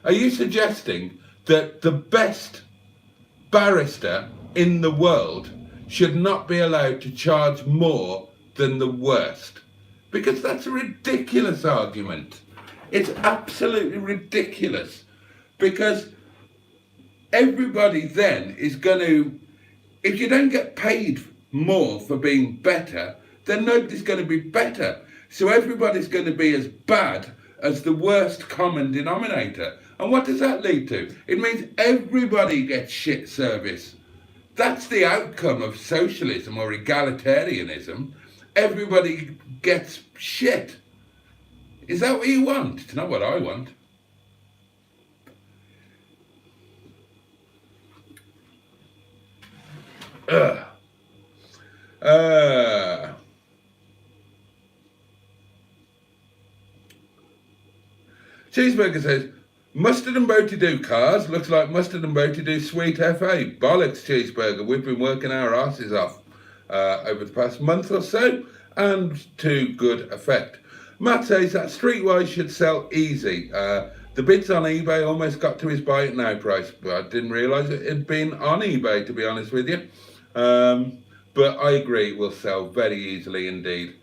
Are you suggesting that the best barrister in the world should not be allowed to charge more than the worst? Because that's a ridiculous argument. It's absolutely ridiculous. Because everybody then is going to, if you don't get paid more for being better, then nobody's going to be better. So everybody's going to be as bad as the worst common denominator. And what does that lead to? It means everybody gets shit service. That's the outcome of socialism or egalitarianism. Everybody gets shit. Is that what you want? It's not what I want. Cheeseburger says, Mustard and Boaty do cars. Looks like Mustard and Boaty do sweet FA. Bollocks, Cheeseburger. We've been working our asses off over the past month or so, and to good effect. Matt says that Streetwise should sell easy. The bids on eBay almost got to his buy it now price, but I didn't realise it had been on eBay, to be honest with you. But I agree, it will sell very easily indeed.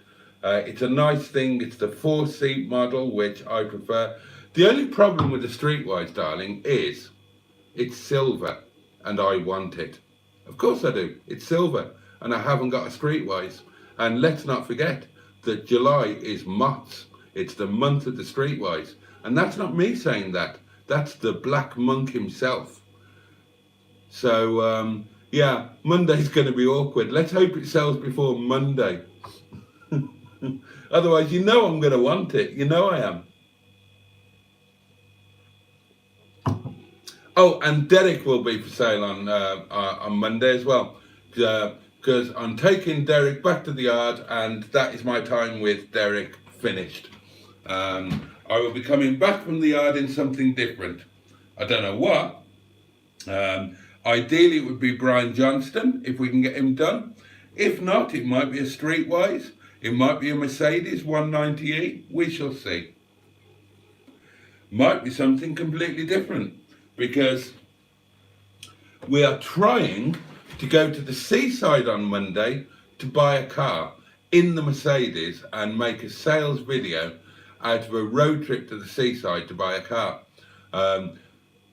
It's a nice thing. It's the 4-seat model, which I prefer. The only problem with the Streetwise, darling, is it's silver, and I want it. Of course I do. It's silver, and I haven't got a Streetwise. And let's not forget that July is Mott's. It's the month of the Streetwise. And that's not me saying that. That's the Black Monk himself. So, yeah, Monday's going to be awkward. Let's hope it sells before Monday. Otherwise, you know I'm going to want it. You know I am. Oh, and Derek will be for sale on Monday as well. Because I'm taking Derek back to the yard, and that is my time with Derek finished. I will be coming back from the yard in something different. I don't know what. Ideally, it would be Brian Johnston, if we can get him done. If not, it might be a Streetwise. It might be a Mercedes 190e. We shall see. Might be something completely different, because we are trying to go to the seaside on Monday to buy a car in the Mercedes and make a sales video out of a road trip to the seaside to buy a car.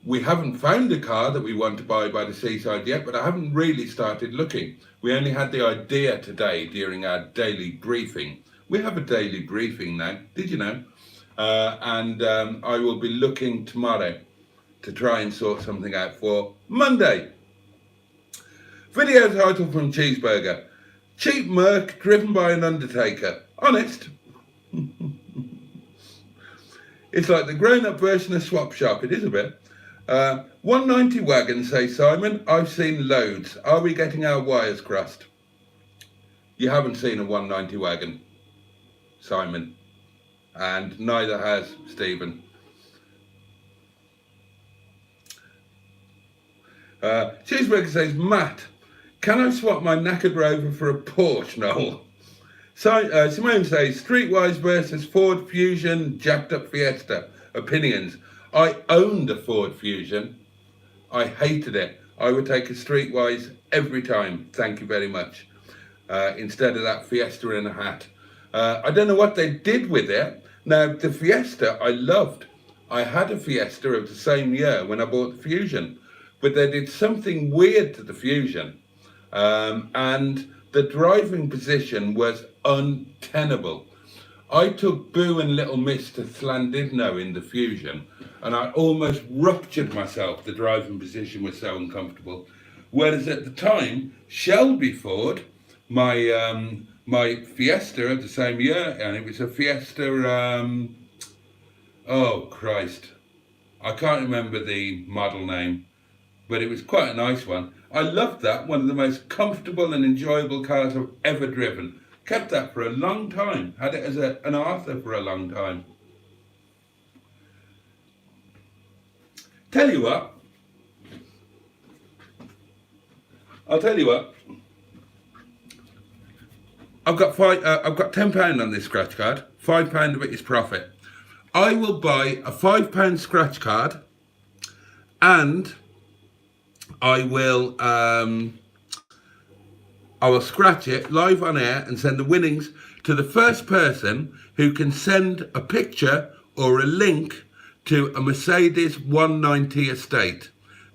We haven't found a car that we want to buy by the seaside yet, but I haven't really started looking. We only had the idea today during our daily briefing. We have a daily briefing now, did you know? And I will be looking tomorrow to try and sort something out for Monday. Video title from Cheeseburger. Cheap Merc driven by an undertaker. Honest. It's like the grown-up version of Swap Shop. It is a bit. 190 wagon, says Simon. I've seen loads. Are we getting our wires crossed? You haven't seen a 190 wagon, Simon. And neither has Stephen. Cheeseburger says, Matt, can I swap my knackered Rover for a Porsche, Noel? Simone says, Streetwise versus Ford Fusion jacked up Fiesta. Opinions. I owned a Ford Fusion. I hated it. I would take a Streetwise every time. Thank you very much. Instead of that Fiesta in a hat. I don't know what they did with it. Now, the Fiesta I loved. I had a Fiesta of the same year when I bought the Fusion. But they did something weird to the Fusion. And the driving position was untenable. I took Boo and Little Miss to Llandudno in the Fusion, and I almost ruptured myself. The driving position was so uncomfortable. Whereas at the time, Shelby Ford, my Fiesta of the same year, and it was a Fiesta, oh Christ, I can't remember the model name, but it was quite a nice one. I loved that, one of the most comfortable and enjoyable cars I've ever driven. Kept that for a long time, had it as an Arthur for a long time. Tell you what, I'll tell you what, I've got £10 on this scratch card, £5 of it is profit. I will buy a £5 scratch card, and I will scratch it live on air and send the winnings to the first person who can send a picture or a link to a Mercedes 190 estate.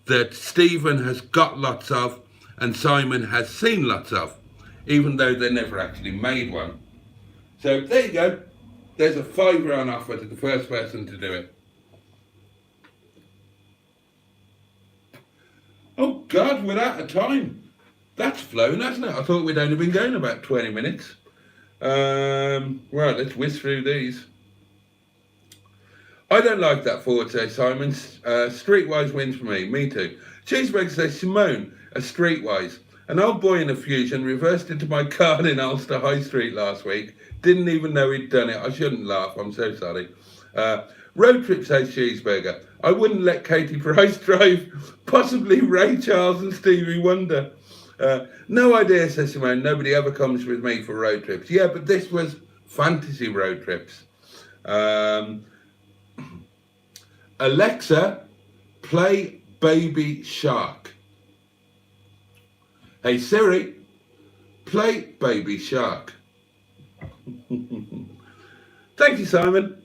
that Stephen has got lots of and Simon has seen lots of, even though they never actually made one. So there you go. There's a £5 on offer to the first person to do it. Oh God, we're out of time. That's flown, hasn't it? I thought we'd only been going about 20 minutes. Well, let's whiz through these. I don't like that forward, says Simon. Streetwise wins for me. Me too. Cheeseburger says Simone, a Streetwise. An old boy in a Fusion reversed into my car in Ulster High Street last week. Didn't even know he'd done it. I shouldn't laugh. I'm so sorry. Road trip, says Cheeseburger. I wouldn't let Katie Price drive. Possibly Ray Charles and Stevie Wonder. No idea, says Simone. Nobody ever comes with me for road trips. Yeah, but this was fantasy road trips. Alexa, play Baby Shark. Hey Siri, play Baby Shark. Thank you, Simon.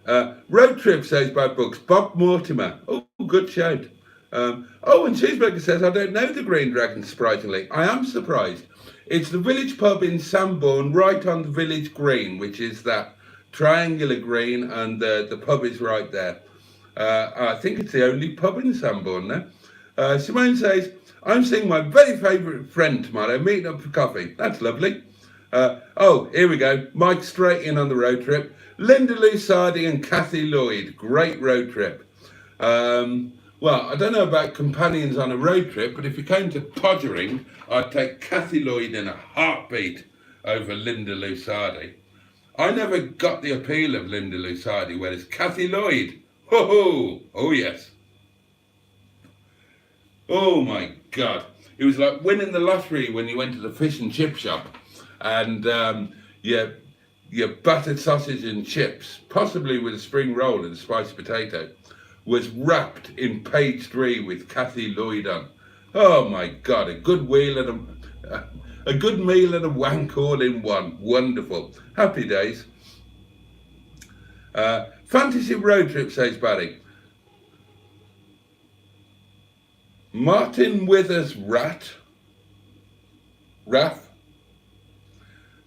Road trip, says Bad Books. Bob Mortimer. Oh, good shout. And Cheeseburger says, I don't know the Green Dragon, surprisingly. I am surprised. It's the village pub in Sambourne, right on the village green, which is that triangular green, and the pub is right there. I think it's the only pub in Sambourne now. Simone says, I'm seeing my very favourite friend tomorrow, meeting up for coffee. That's lovely. Here we go. Mike straight in on the road trip. Linda Lusardi and Kathy Lloyd. Great road trip. Well, I don't know about companions on a road trip, but if you came to Pottering, I'd take Kathy Lloyd in a heartbeat over Linda Lusardi. I never got the appeal of Linda Lusardi, whereas Kathy Lloyd, oh yes. Oh my God. It was like winning the lottery when you went to the fish and chip shop and your buttered sausage and chips, possibly with a spring roll and a spicy potato, was wrapped in page 3 with Kathy Lloyd on. Oh my God, a good meal and a wank all in one. Wonderful. Happy days. Fantasy road trip, says Barry. Martin Withers Raff.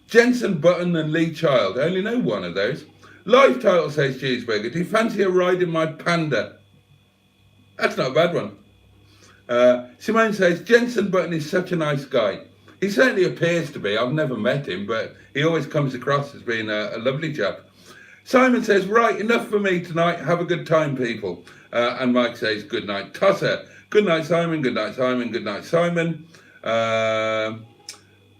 Jensen Button and Lee Child. I only know one of those. Live title, says Cheeseburger. Do you fancy a ride in my Panda? That's not a bad one. Simone says, Jensen Button is such a nice guy. He certainly appears to be. I've never met him, but he always comes across as being a lovely chap. Simon says, right, enough for me tonight. Have a good time, people. And Mike says, good night. Tosser. Good night, Simon. Good night, Simon. Good night, Simon.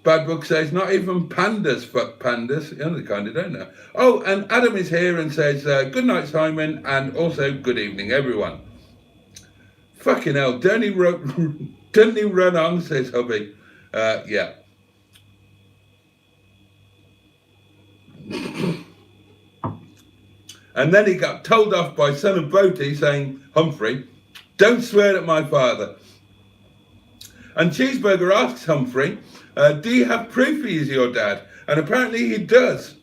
Bad Book says, not even pandas fuck pandas. They kind of don't know. Oh, and Adam is here and says, good night, Simon, and also good evening, everyone. Fucking hell, don't he run on, says hubby. Yeah. And then he got told off by son of Boaty saying, Humphrey, don't swear at my father. And Cheeseburger asks Humphrey, do you have proof he is your dad? And apparently he does.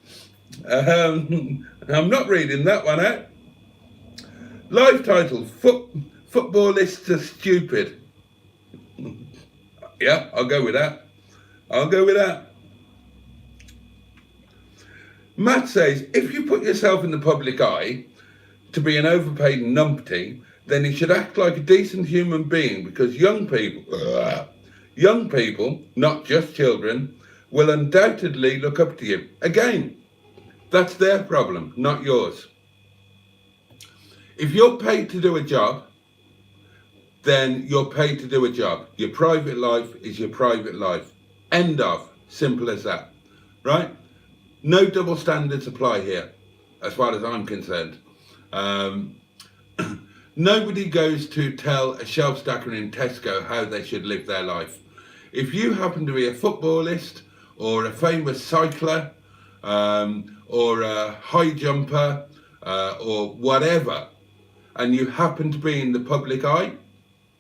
I'm not reading that one out. Live title, Footballists are stupid. Yeah, I'll go with that. Matt says, if you put yourself in the public eye to be an overpaid numpty, then you should act like a decent human being, because young people, not just children, will undoubtedly look up to you. Again, that's their problem, not yours. If you're paid to do a job, then you're paid to do a job. Your private life is your private life. End of. Simple as that. Right? No double standards apply here, as far as I'm concerned. Nobody goes to tell a shelf stacker in Tesco how they should live their life. If you happen to be a footballist or a famous cycler or a high jumper or whatever, and you happen to be in the public eye,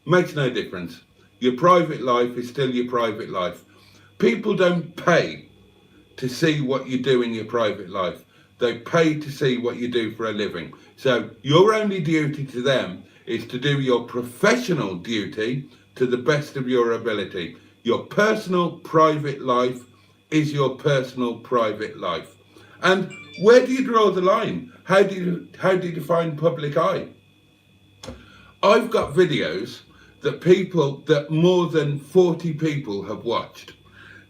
makes no difference. Your private life is still your private life. People don't pay to see what you do in your private life. They pay to see what you do for a living. So your only duty to them is to do your professional duty to the best of your ability. Your personal private life is your personal private life. And where do you draw the line? How do you define public eye? I've got videos that more than 40 people have watched.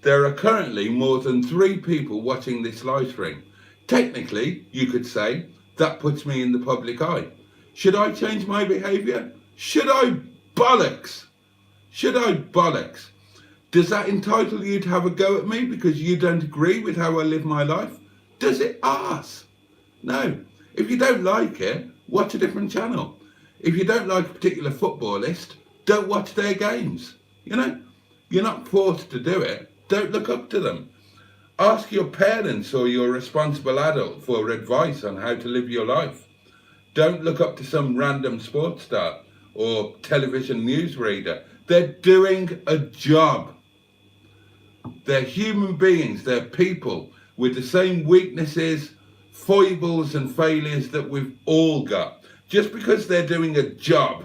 There are currently more than 3 people watching this live stream. Technically, you could say that puts me in the public eye. Should I change my behaviour? Should I bollocks? Should I bollocks? Does that entitle you to have a go at me because you don't agree with how I live my life? Does it arse? No. If you don't like it, watch a different channel. If you don't like a particular footballist, don't watch their games. You know, you're not forced to do it. Don't look up to them. Ask your parents or your responsible adult for advice on how to live your life. Don't look up to some random sports star or television newsreader. They're doing a job. They're human beings. They're people with the same weaknesses, foibles and failures that we've all got. Just because they're doing a job,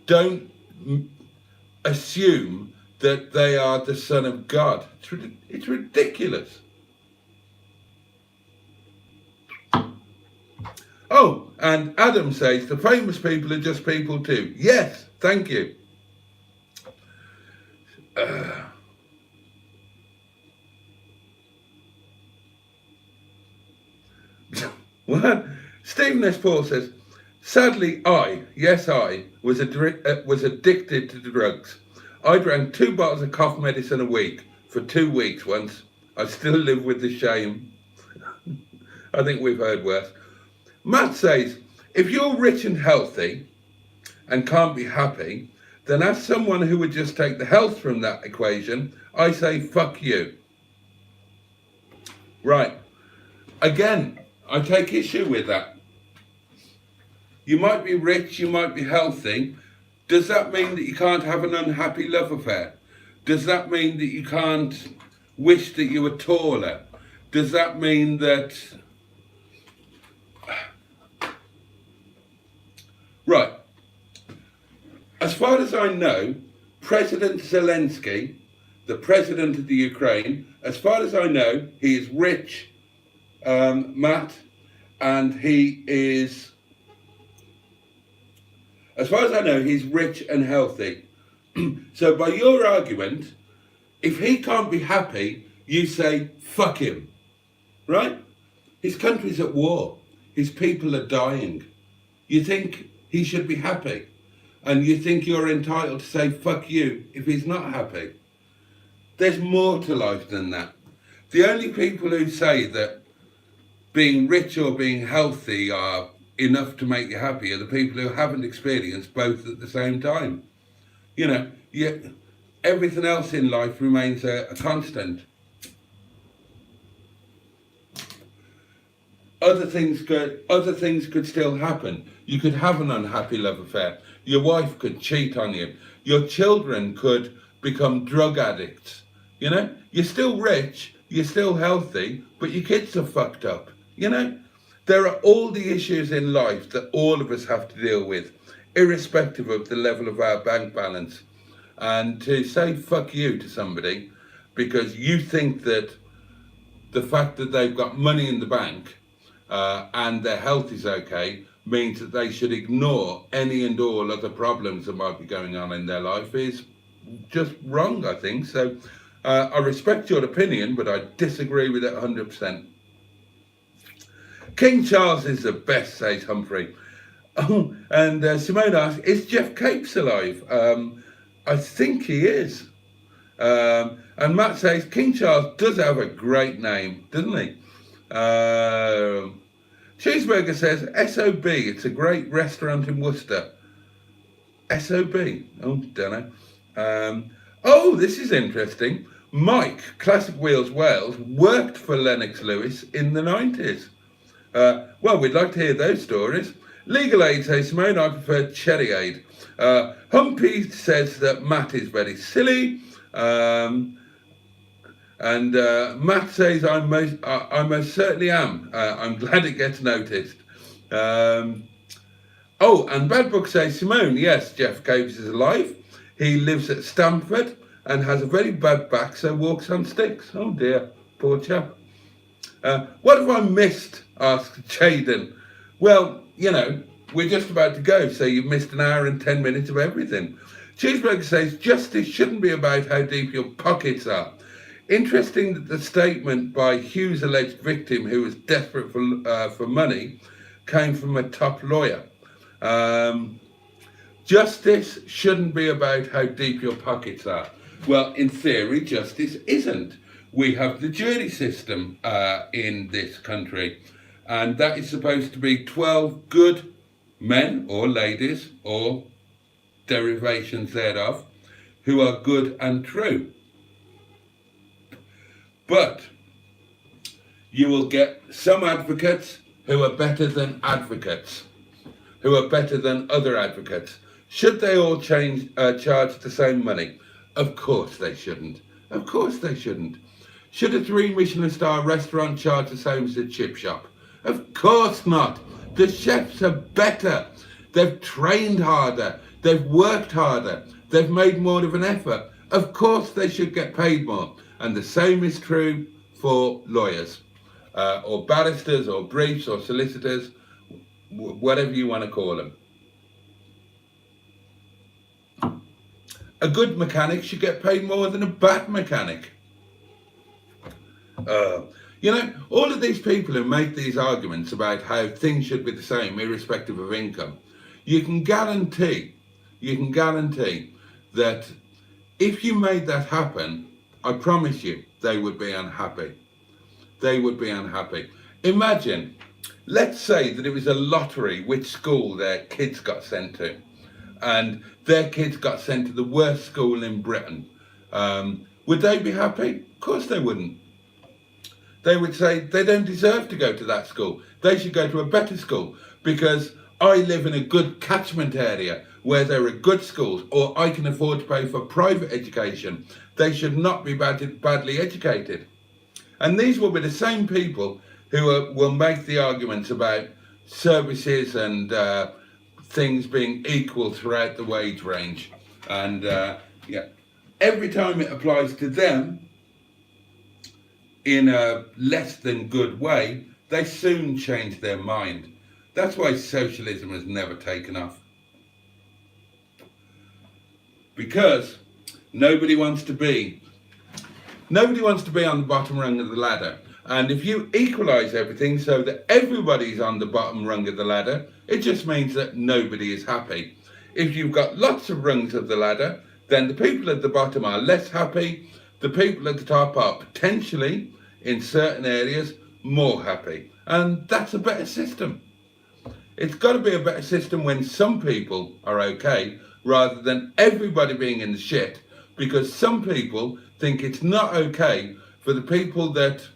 don't assume that they are the Son of God. It's ridiculous. Oh, and Adam says, the famous people are just people too. Yes, thank you. What? Stephen S. Paul says, sadly, I was addicted to drugs. I drank 2 bottles of cough medicine a week for 2 weeks once. I still live with the shame. I think we've heard worse. Matt says, if you're rich and healthy and can't be happy, then as someone who would just take the health from that equation, I say, fuck you. Right. Again, I take issue with that. You might be rich, you might be healthy. Does that mean that you can't have an unhappy love affair? Does that mean that you can't wish that you were taller? Does that mean that... Right. As far as I know, President Zelensky, the president of the Ukraine, as far as I know, he is rich, Matt, and he is, as far as I know, he's rich and healthy. So by your argument, if he can't be happy, you say, fuck him, right? His country's at war. His people are dying. You think he should be happy? And you think you're entitled to say, fuck you, if he's not happy? There's more to life than that. The only people who say that being rich or being healthy are enough to make you happy are the people who haven't experienced both at the same time. You know, everything else in life remains a constant. Other things could still happen. You could have an unhappy love affair. Your wife could cheat on you. Your children could become drug addicts. You know, you're still rich, you're still healthy, but your kids are fucked up. You know, there are all the issues in life that all of us have to deal with, irrespective of the level of our bank balance. And to say fuck you to somebody because you think that the fact that they've got money in the bank and their health is okay means that they should ignore any and all other problems that might be going on in their life is just wrong, I think. So I respect your opinion, but I disagree with it 100%. King Charles is the best, says Humphrey. Oh, and Simone asks, is Jeff Capes alive? I think he is. And Matt says, King Charles does have a great name, doesn't he? Cheeseburger says, SOB, it's a great restaurant in Worcester. SOB? Oh, don't know. Oh, this is interesting. Mike, Classic Wheels Wales, worked for Lennox Lewis in the 90s. Well, we'd like to hear those stories. Legal Aid says, Simone, I prefer Cherry Aid. Humpy says that Matt is very silly. And Matt says, I most certainly am. I'm glad it gets noticed. Oh, and Bad Book says, Simone, yes, Jeff Caves is alive. He lives at Stamford and has a very bad back, so walks on sticks. Oh dear, poor chap. What have I missed? Asked Jaden. Well, you know, we're just about to go, so you've missed an hour and 10 minutes of everything. Cheeseburger says, justice shouldn't be about how deep your pockets are. Interesting that the statement by Hugh's alleged victim, who was desperate for money, came from a top lawyer. Justice shouldn't be about how deep your pockets are. Well, in theory, justice isn't. We have the jury system in this country, and that is supposed to be 12 good men or ladies or derivations thereof who are good and true. But you will get some advocates who are better than advocates, who are better than other advocates. Should they all charge the same money? Of course they shouldn't. Of course they shouldn't. Should a 3 Michelin star restaurant charge the same as a chip shop? Of course not. The chefs are better. They've trained harder. They've worked harder. They've made more of an effort. Of course they should get paid more. And the same is true for lawyers, or barristers, or briefs, or solicitors, whatever you want to call them. A good mechanic should get paid more than a bad mechanic. You know, all of these people who make these arguments about how things should be the same, irrespective of income, you can guarantee that if you made that happen, I promise you, they would be unhappy. They would be unhappy. Imagine, let's say that it was a lottery which school their kids got sent to, and their kids got sent to the worst school in Britain. Would they be happy? Of course they wouldn't. They would say they don't deserve to go to that school. They should go to a better school because I live in a good catchment area where there are good schools, or I can afford to pay for private education. They should not be badly educated. And these will be the same people who will make the arguments about services and things being equal throughout the wage range. And yeah, every time it applies to them in a less than good way, they soon change their mind. That's why socialism has never taken off. Because nobody wants to be on the bottom rung of the ladder. And if you equalise everything so that everybody's on the bottom rung of the ladder, it just means that nobody is happy. If you've got lots of rungs of the ladder, then the people at the bottom are less happy. The people at the top are potentially, in certain areas, more happy. And that's a better system. It's got to be a better system when some people are okay, rather than everybody being in the shit, because some people think it's not okay for the people that,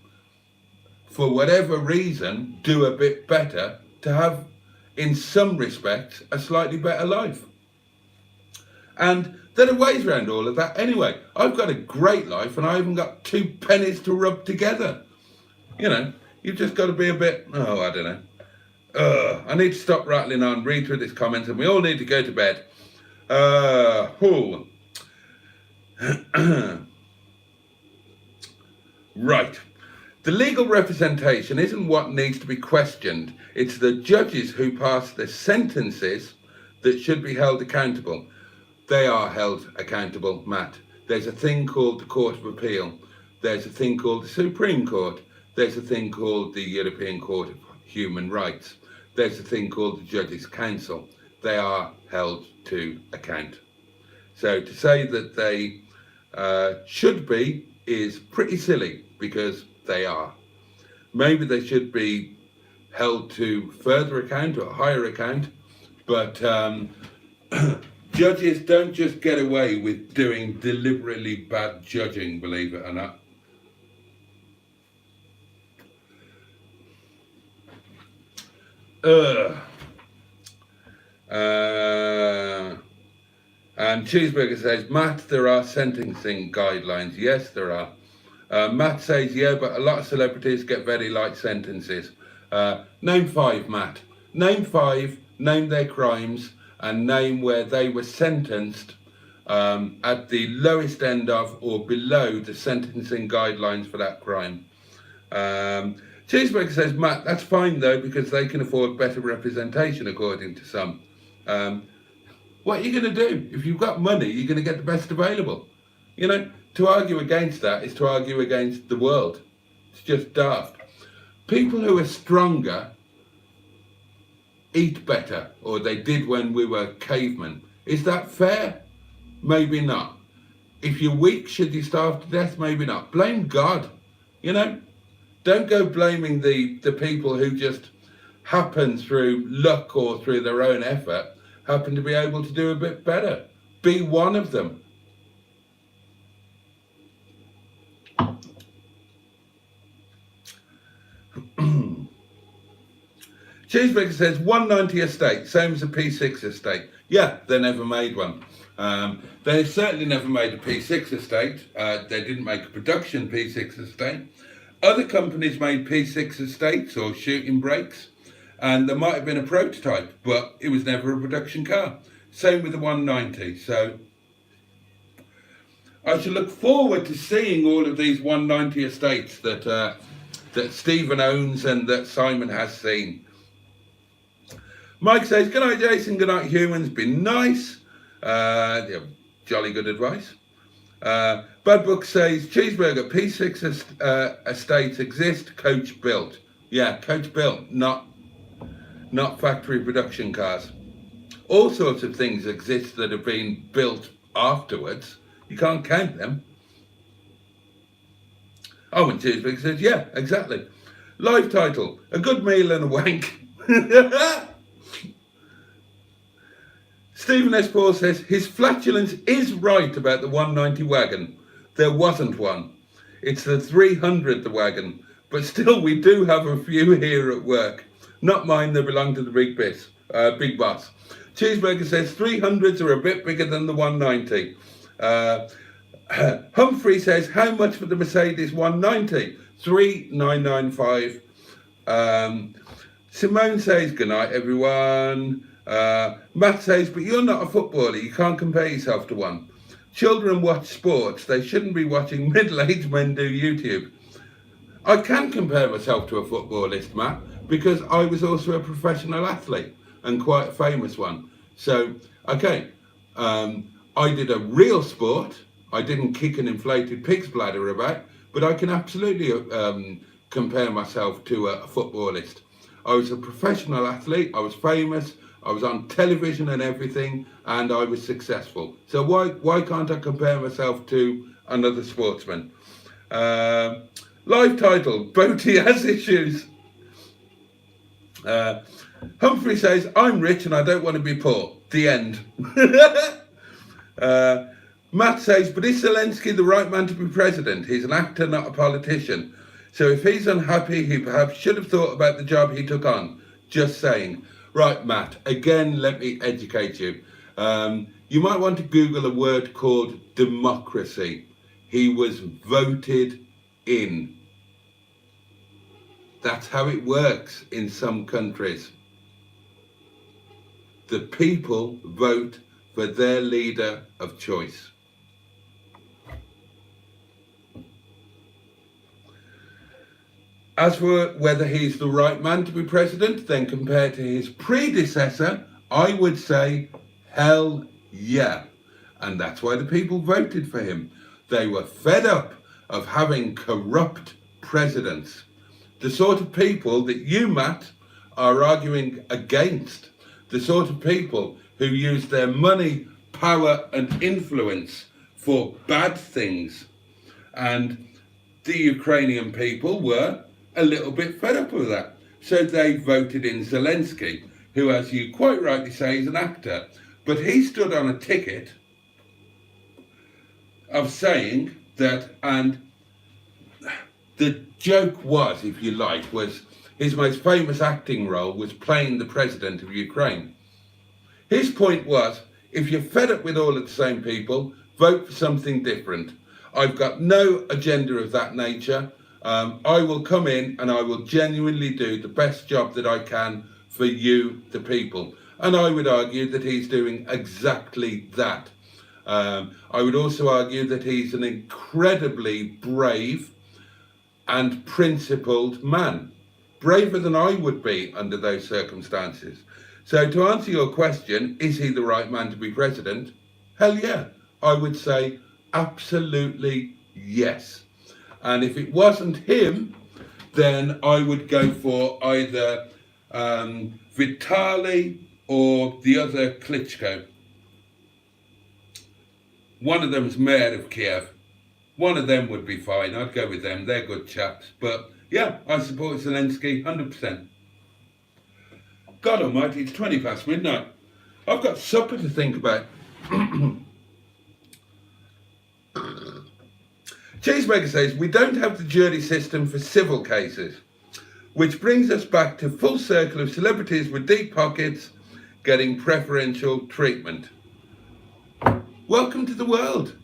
for whatever reason, do a bit better to have, in some respects, a slightly better life. And there are ways around all of that. Anyway, I've got a great life and I haven't got 2 pennies to rub together. You know, you've just got to be a bit, oh, I don't know. I need to stop rattling on, read through this comment, and we all need to go to bed. Right. The legal representation isn't what needs to be questioned. It's the judges who pass the sentences that should be held accountable. They are held accountable, Matt. There's a thing called the Court of Appeal. There's a thing called the Supreme Court. There's a thing called the European Court of Human Rights. There's a thing called the Judges' Council. They are held to account. So to say that they should be is pretty silly, because they are. Maybe they should be held to further account or higher account, but judges don't just get away with doing deliberately bad judging, believe it or not. And Cheeseburger says, Matt, there are sentencing guidelines. Yes, there are. Matt says, yeah, but a lot of celebrities get very light sentences. Name 5, Matt. Name 5 name their crimes, and name where they were sentenced at the lowest end of or below the sentencing guidelines for that crime. Cheeseburger says, Matt, that's fine though, because they can afford better representation according to some. What are you going to do? If you've got money, you're going to get the best available. You know, to argue against that is to argue against the world. It's just daft. People who are stronger eat better, or they did when we were cavemen. Is that fair? Maybe not. If you're weak, should you starve to death? Maybe not. Blame God. You know, don't go blaming the people who just happen through luck or through their own effort, happen to be able to do a bit better. Be one of them. Cheeseburger says 190 estate, same as a P6 estate. Yeah, they never made one. They certainly never made a P6 estate. They didn't make a production P6 estate. Other companies made P6 estates or shooting brakes, and there might have been a prototype, but it was never a production car. Same with the 190. So I shall look forward to seeing all of these 190 estates that Stephen owns and that Simon has seen. Mike says, good night, Jason. Good night, humans. Been nice. Jolly good advice. Bad Book says, Cheeseburger, P6 estates exist, coach built. Yeah, coach built, not factory production cars. All sorts of things exist that have been built afterwards. You can't count them. Oh, and Cheeseburger says, yeah, exactly. Live title, a good meal and a wank. Stephen S. Paul says, his flatulence is right about the 190 wagon. There wasn't one. It's the 300, the wagon. But still, we do have a few here at work. Not mine, they belong to the big boss. Cheeseburger says, 300s are a bit bigger than the 190. Humphrey says, how much for the Mercedes 190? 3,995. Simone says, good night, everyone. Matt says, but you're not a footballer. You can't compare yourself to one. Children watch sports. They shouldn't be watching middle-aged men do YouTube. I can compare myself to a footballist, Matt, because I was also a professional athlete and quite a famous one. So, okay, I did a real sport. I didn't kick an inflated pig's bladder about, but I can absolutely compare myself to a footballist. I was a professional athlete. I was famous. I was on television and everything, and I was successful. So why can't I compare myself to another sportsman? Live title, Boaty has issues. Humphrey says, I'm rich and I don't want to be poor. The end. Matt says, but is Zelensky the right man to be president? He's an actor, not a politician. So if he's unhappy, he perhaps should have thought about the job he took on. Just saying. Right, Matt, again, let me educate you. You might want to Google a word called democracy. He was voted in. That's how it works in some countries. The people vote for their leader of choice. As for whether he's the right man to be president, then compared to his predecessor, I would say, hell yeah. And that's why the people voted for him. They were fed up of having corrupt presidents. The sort of people that you, Matt, are arguing against. The sort of people who use their money, power and influence for bad things. And the Ukrainian people were a little bit fed up with that. So they voted in Zelensky, who, as you quite rightly say, is an actor. But he stood on a ticket of saying that, and the joke was, if you like, was his most famous acting role was playing the president of Ukraine. His point was, if you're fed up with all of the same people, vote for something different. I've got no agenda of that nature. I will come in and I will genuinely do the best job that I can for you, the people. And I would argue that he's doing exactly that. I would also argue that he's an incredibly brave and principled man. Braver than I would be under those circumstances. So to answer your question, is he the right man to be president? Hell yeah. I would say absolutely yes. And if it wasn't him, then I would go for either Vitaly or the other Klitschko. One of them's mayor of Kiev. One of them would be fine. I'd go with them. They're good chaps. But yeah, I support Zelensky 100%. God almighty, it's 20 past midnight. I've got supper to think about. Cheeseburger says, we don't have the jury system for civil cases, which brings us back to full circle of celebrities with deep pockets getting preferential treatment. Welcome to the world.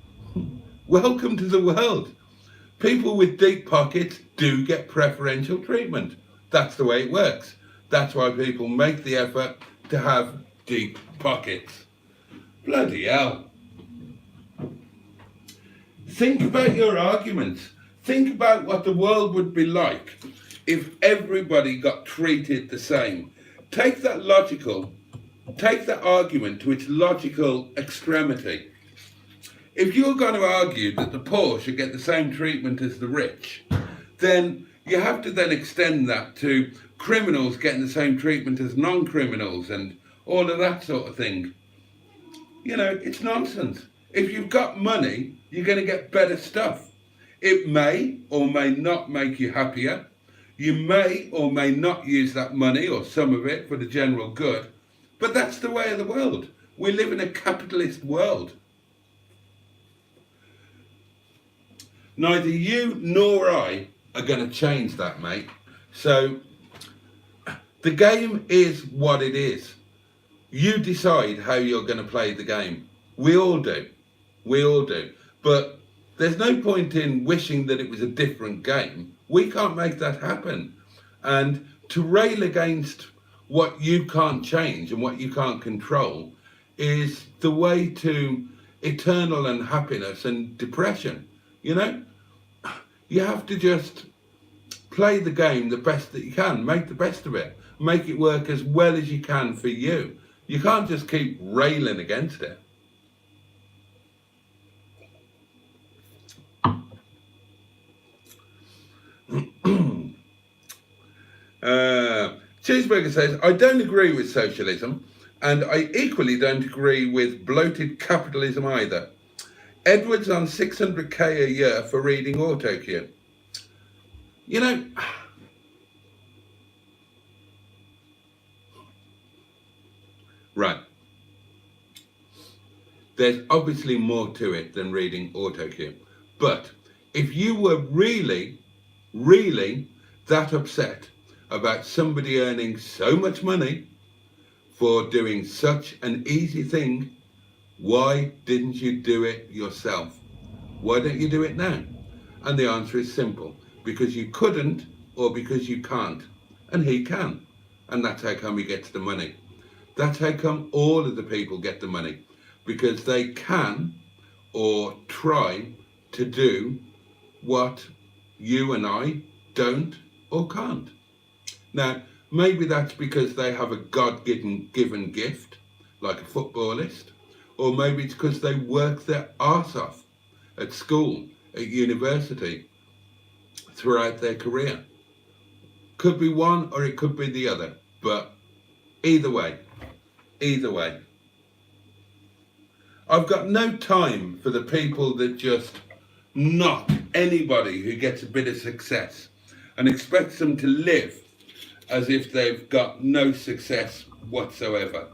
Welcome to the world. People with deep pockets do get preferential treatment. That's the way it works. That's why people make the effort to have deep pockets. Bloody hell. Think about your arguments. Think about what the world would be like if everybody got treated the same. Take that argument to its logical extremity. If you're going to argue that the poor should get the same treatment as the rich, then you have to then extend that to criminals getting the same treatment as non-criminals and all of that sort of thing. You know, it's nonsense. If you've got money, you're going to get better stuff. It may or may not make you happier. You may or may not use that money or some of it for the general good. But that's the way of the world. We live in a capitalist world. Neither you nor I are going to change that, mate. So the game is what it is. You decide how you're going to play the game. We all do. We all do. But there's no point in wishing that it was a different game. We can't make that happen. And to rail against what you can't change and what you can't control is the way to eternal unhappiness and depression. You know, you have to just play the game the best that you can, make the best of it, make it work as well as you can for you. You can't just keep railing against it. Cheeseburger says, I don't agree with socialism, and I equally don't agree with bloated capitalism either. Edward's on 600k a year for reading autocue. You know, right. There's obviously more to it than reading autocue. But if you were really that upset about somebody earning so much money for doing such an easy thing, why didn't you do it yourself? Why don't you do it now? And the answer is simple. Because you couldn't or because you can't. And he can. And that's how come he gets the money. That's how come all of the people get the money. Because they can or try to do what you and I don't or can't. Now, maybe that's because they have a God-given gift, like a footballist, or maybe it's because they work their arse off at school, at university, throughout their career. Could be one or it could be the other, but either way. I've got no time for the people that just knock anybody who gets a bit of success and expects them to live as if they've got no success whatsoever.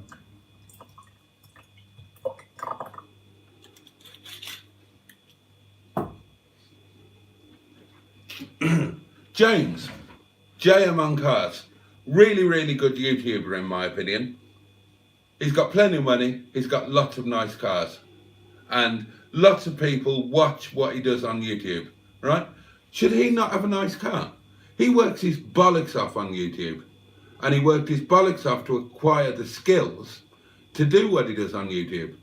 James, J Among Cars, really good YouTuber in my opinion. He's got plenty of money, he's got lots of nice cars, and lots of people watch what he does on YouTube, right? Should he not have a nice car? He works his bollocks off on YouTube, and he worked his bollocks off to acquire the skills to do what he does on YouTube.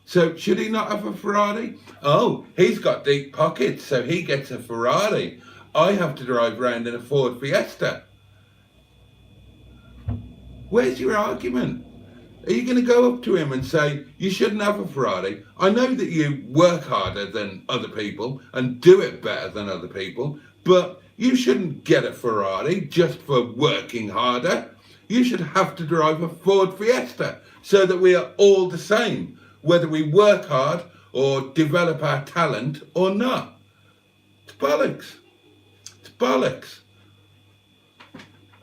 So should he not have a Ferrari? Oh, he's got deep pockets, so he gets a Ferrari. I have to drive around in a Ford Fiesta. Where's your argument? Are you going to go up to him and say, you shouldn't have a Ferrari? I know that you work harder than other people and do it better than other people, but you shouldn't get a Ferrari just for working harder. You should have to drive a Ford Fiesta so that we are all the same, whether we work hard or develop our talent or not. It's bollocks. It's bollocks.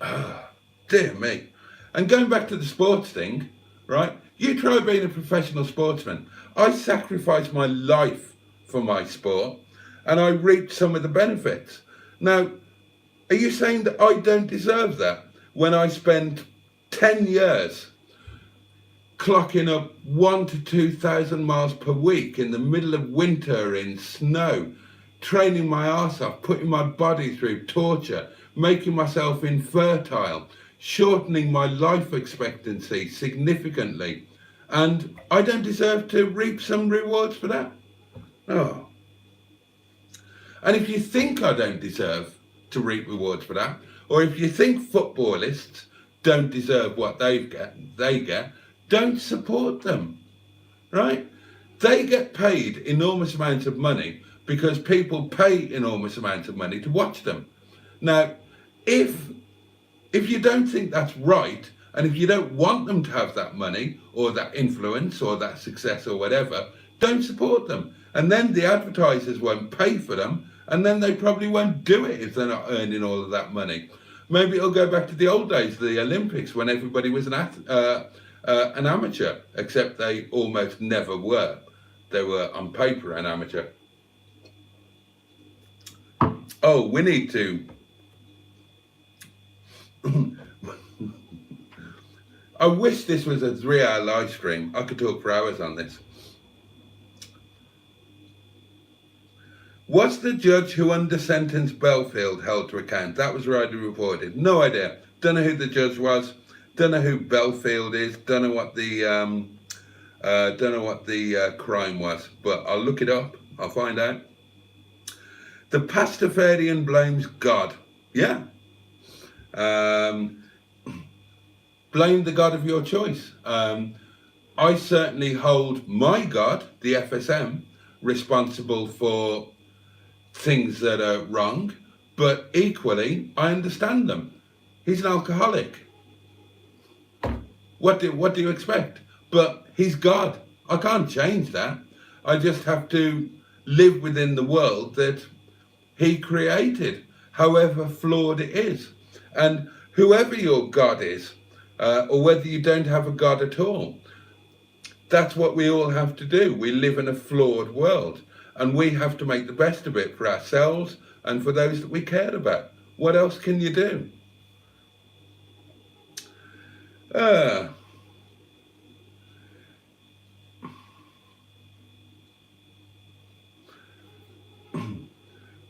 Oh, dear me. And going back to the sports thing, right? You try being a professional sportsman. I sacrificed my life for my sport and I reaped some of the benefits. Now, are you saying that I don't deserve that when I spent 10 years clocking up 1,000 to 2,000 miles per week in the middle of winter in snow, training my arse off, putting my body through torture, making myself infertile, shortening my life expectancy significantly, and I don't deserve to reap some rewards for that? Oh. And if you think I don't deserve to reap rewards for that, or if you think footballists don't deserve what they get, don't support them, right? They get paid enormous amounts of money because people pay enormous amounts of money to watch them. Now, if you don't think that's right, and if you don't want them to have that money or that influence or that success or whatever, don't support them. And then the advertisers won't pay for them, and then they probably won't do it if they're not earning all of that money. Maybe it'll go back to the old days, the Olympics, when everybody was an amateur, except they almost never were. They were on paper an amateur. Oh, we need to. I wish this was a 3-hour live stream. I could talk for hours on this. Was the judge who under-sentenced Belfield held to account? That was widely reported. No idea. Don't know who the judge was. Don't know who Belfield is. Don't know what the crime was. But I'll look it up. I'll find out. The Pastafarian blames God. Yeah. Blame the God of your choice. I certainly hold my God, the FSM, responsible for things that are wrong, but equally I understand them. He's an alcoholic. What do you expect? But he's God. I can't change that. I just have to live within the world that he created, however flawed it is. And whoever your God is, or whether you don't have a God at all, that's what we all have to do. We live in a flawed world, and we have to make the best of it for ourselves and for those that we care about. What else can you do?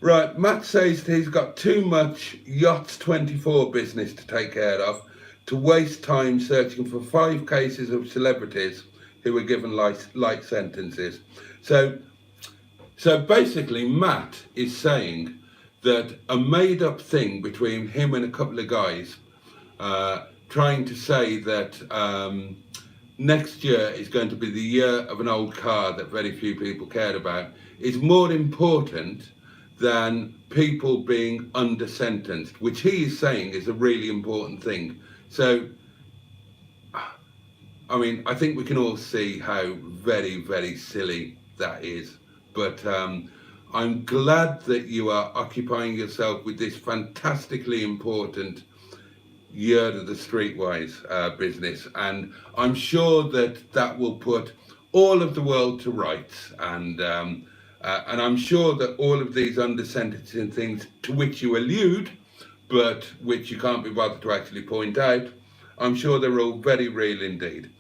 Right, Matt says that he's got too much Yachts 24 business to take care of to waste time searching for 5 cases of celebrities who were given light sentences. So basically Matt is saying that a made-up thing between him and a couple of guys trying to say that next year is going to be the year of an old car that very few people cared about is more important than people being under-sentenced, which he is saying is a really important thing. So, I mean, I think we can all see how very, very silly that is. But I'm glad that you are occupying yourself with this fantastically important year of the Streetwise business. And I'm sure that that will put all of the world to rights. And I'm sure that all of these under-sentencing things to which you allude, but which you can't be bothered to actually point out, I'm sure they're all very real indeed.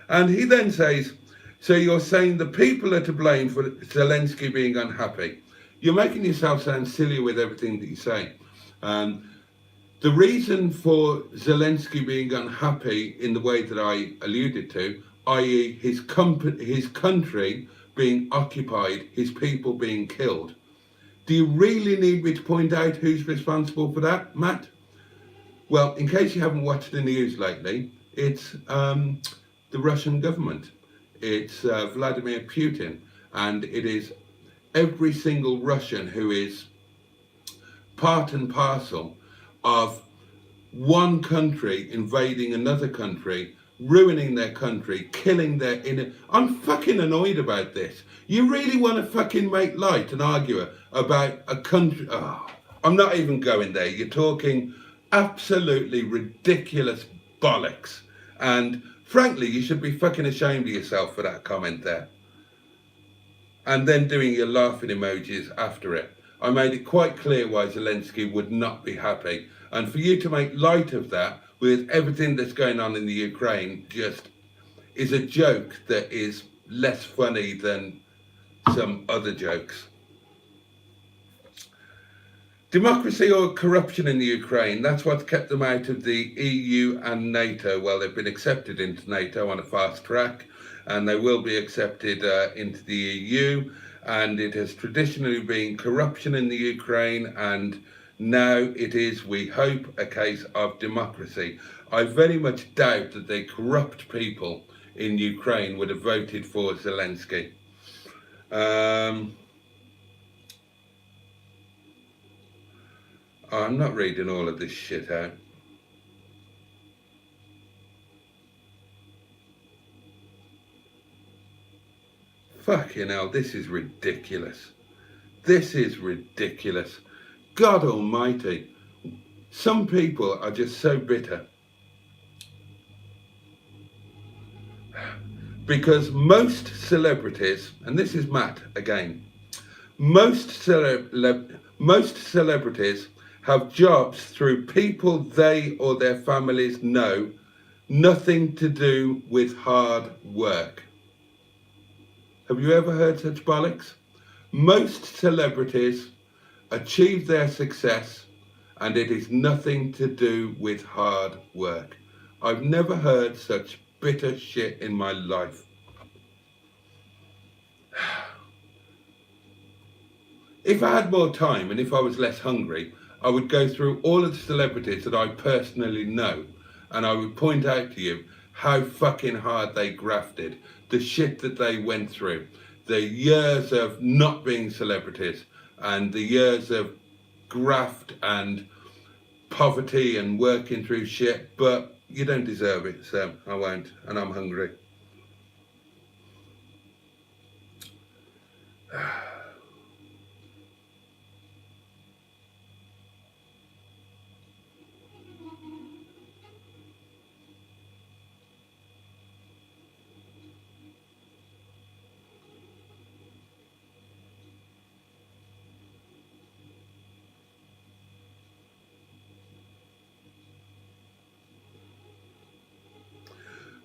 And he then says, so you're saying the people are to blame for Zelensky being unhappy. You're making yourself sound silly with everything that you say. The reason for Zelensky being unhappy in the way that I alluded to, i.e. his country being occupied, his people being killed. Do you really need me to point out who's responsible for that, Matt? Well, in case you haven't watched the news lately, it's the Russian government. It's Vladimir Putin, and it is every single Russian who is part and parcel of one country invading another country, ruining their country, killing their inner... I'm fucking annoyed about this. You really want to fucking make light and argue about a country... Oh, I'm not even going there. You're talking absolutely ridiculous bollocks. And frankly, you should be fucking ashamed of yourself for that comment there. And then doing your laughing emojis after it. I made it quite clear why Zelensky would not be happy. And for you to make light of that with everything that's going on in the Ukraine just is a joke that is less funny than some other jokes. Democracy or corruption in the Ukraine, that's what's kept them out of the EU and NATO. Well, they've been accepted into NATO on a fast track, and they will be accepted into the EU. And it has traditionally been corruption in the Ukraine, and now it is, we hope, a case of democracy. I very much doubt that the corrupt people in Ukraine would have voted for Zelensky. I'm not reading all of this shit out. Fucking hell, this is ridiculous. This is ridiculous. God almighty. Some people are just so bitter. Because most celebrities, and this is Matt again, most celebrities have jobs through people they or their families know, nothing to do with hard work. Have you ever heard such bollocks? Most celebrities achieve their success and it is nothing to do with hard work. I've never heard such bitter shit in my life. If I had more time and if I was less hungry, I would go through all of the celebrities that I personally know and I would point out to you how fucking hard they grafted, the shit that they went through, the years of not being celebrities and the years of graft and poverty and working through shit, but you don't deserve it, so I won't, and I'm hungry.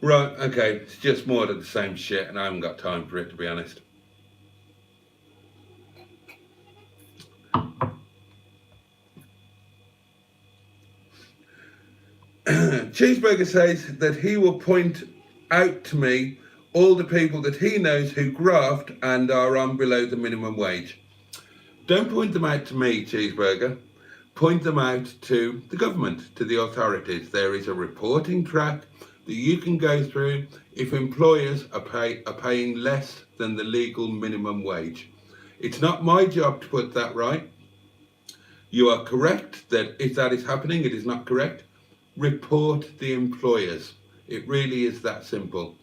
Right, okay, it's just more of the same shit and I haven't got time for it, to be honest. Cheeseburger says that he will point out to me all the people that he knows who graft and are on below the minimum wage. Don't point them out to me, Cheeseburger. Point them out to the government, to the authorities. There is a reporting track that you can go through if employers are paying less than the legal minimum wage. It's not my job to put that right. You are correct that if that is happening, it is not correct. Report the employers. It really is that simple.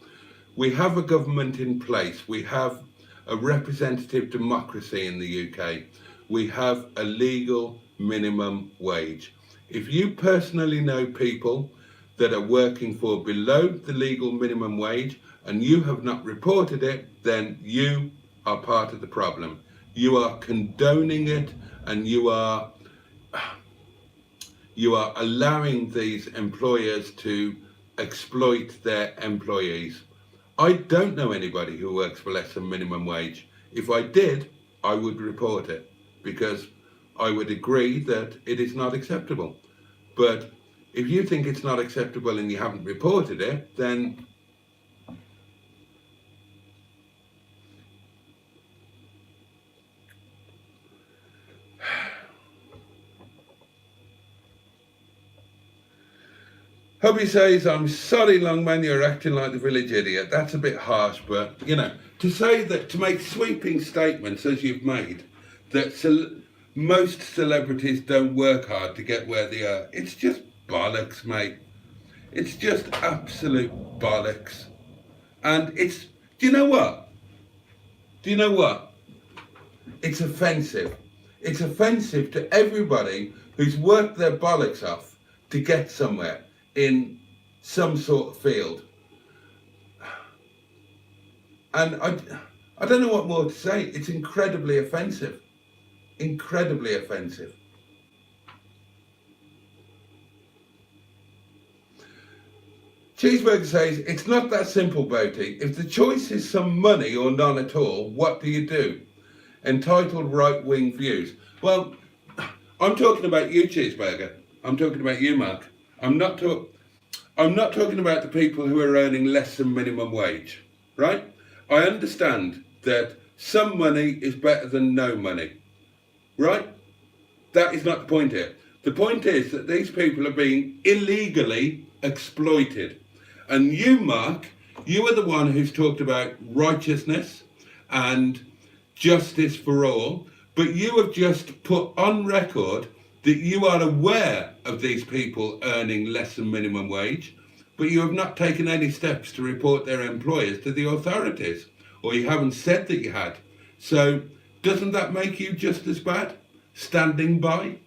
We have a government in place. We have a representative democracy in the UK. We have a legal minimum wage. If you personally know people that are working for below the legal minimum wage and you have not reported it, then you are part of the problem. You are condoning it and you are allowing these employers to exploit their employees. I don't know anybody who works for less than minimum wage. If I did, I would report it because I would agree that it is not acceptable. But if you think it's not acceptable and you haven't reported it, then Hubby says, I'm sorry, Longman, you're acting like the village idiot. That's a bit harsh, but, you know, to say that, to make sweeping statements as you've made, that most celebrities don't work hard to get where they are, it's just bollocks, mate. It's just absolute bollocks. And it's, do you know what? Do you know what? It's offensive. It's offensive to everybody who's worked their bollocks off to get somewhere in some sort of field. And I don't know what more to say. It's incredibly offensive. Incredibly offensive. Cheeseburger says, it's not that simple, Boaty. If the choice is some money or none at all, what do you do? Entitled right-wing views. Well, I'm talking about you, Cheeseburger. I'm talking about you, Mark. I'm not talking about the people who are earning less than minimum wage, right? I understand that some money is better than no money, right? That is not the point here. The point is that these people are being illegally exploited. And you, Mark, you are the one who's talked about righteousness and justice for all, but you have just put on record that you are aware of these people earning less than minimum wage, but you have not taken any steps to report their employers to the authorities, or you haven't said that you had. So doesn't that make you just as bad, standing by?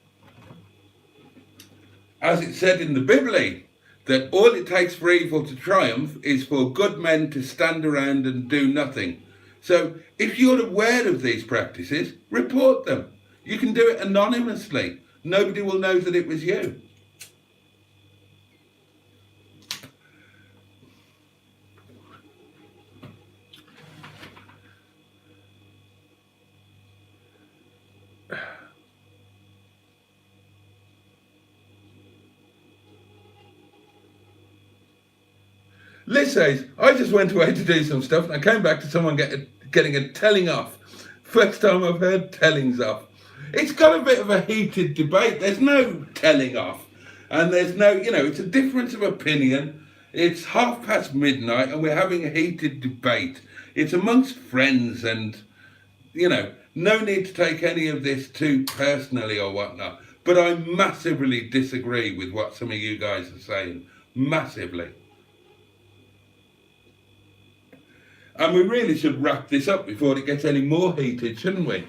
As it said in the Bible, that all it takes for evil to triumph is for good men to stand around and do nothing. So if you're aware of these practices, report them. You can do it anonymously. Nobody will know that it was you. Liz says, I just went away to do some stuff and I came back to someone getting a telling off. First time I've heard tellings off. It's got a bit of a heated debate. There's no telling off. And there's no, you know, it's a difference of opinion. It's midnight and we're having a heated debate. It's amongst friends and, you know, no need to take any of this too personally or whatnot. But I massively disagree with what some of you guys are saying. Massively. And we really should wrap this up before it gets any more heated, shouldn't we?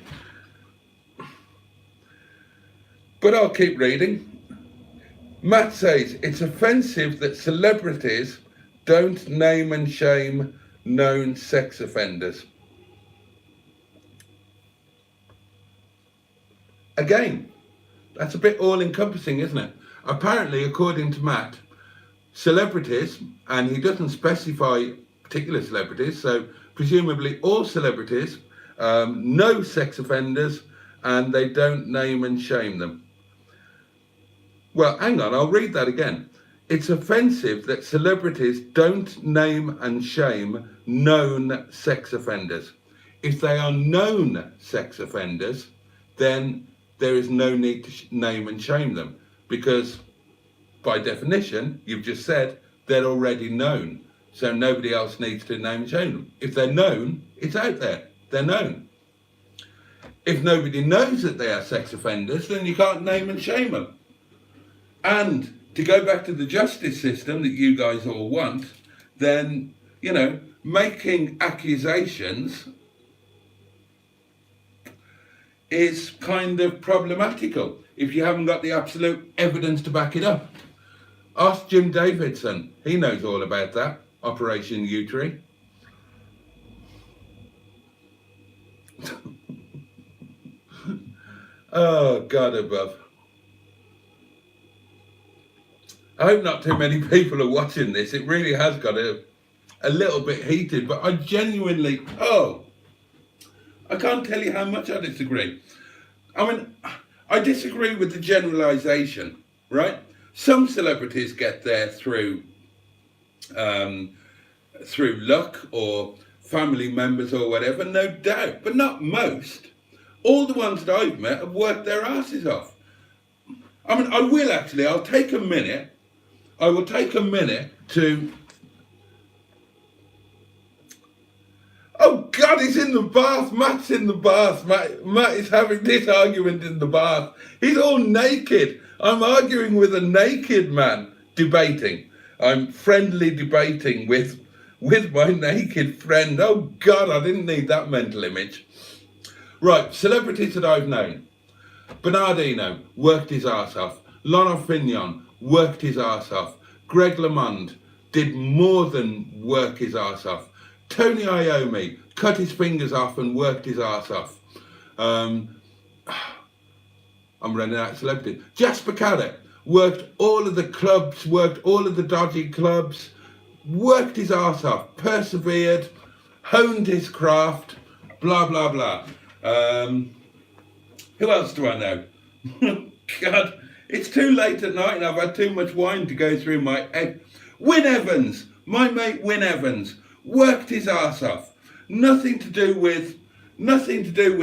But I'll keep reading. Matt says, it's offensive that celebrities don't name and shame known sex offenders. Again, that's a bit all-encompassing, isn't it? Apparently, according to Matt, celebrities, and he doesn't specify particular celebrities, so presumably all celebrities know sex offenders and they don't name and shame them. Well, hang on, I'll read that again. It's offensive that celebrities don't name and shame known sex offenders. If they are known sex offenders, then there is no need to name and shame them, because by definition, you've just said they're already known. So nobody else needs to name and shame them. If they're known, it's out there. They're known. If nobody knows that they are sex offenders, then you can't name and shame them. And to go back to the justice system that you guys all want, then, you know, making accusations is kind of problematical if you haven't got the absolute evidence to back it up. Ask Jim Davidson. He knows all about that. Operation U-Tree. Oh, God above. I hope not too many people are watching this. It really has got a little bit heated, but I genuinely, I can't tell you how much I disagree. I mean, I disagree with the generalisation, right? Some celebrities get there through luck or family members or whatever, no doubt, but not most. All the ones that I've met have worked their asses off. I mean, I'll take a minute. I will take a minute to... Oh God, he's in the bath. Matt's in the bath. Matt is having this argument in the bath. He's all naked. I'm arguing with a naked man, debating. I'm friendly debating with my naked friend. Oh God, I didn't need that mental image. Right, celebrities that I've known. Bernardino worked his arse off. Lana Fignon worked his arse off. Greg LeMond did more than work his arse off. Tony Iommi cut his fingers off and worked his arse off. I'm running out of celebrities. Jasper Caddick worked all of the clubs, worked all of the dodgy clubs, worked his arse off, persevered, honed his craft, blah, blah, blah. Who else do I know? God, it's too late at night and I've had too much wine to go through my head. Wyn Evans, my mate Wyn Evans, worked his arse off. Nothing to do with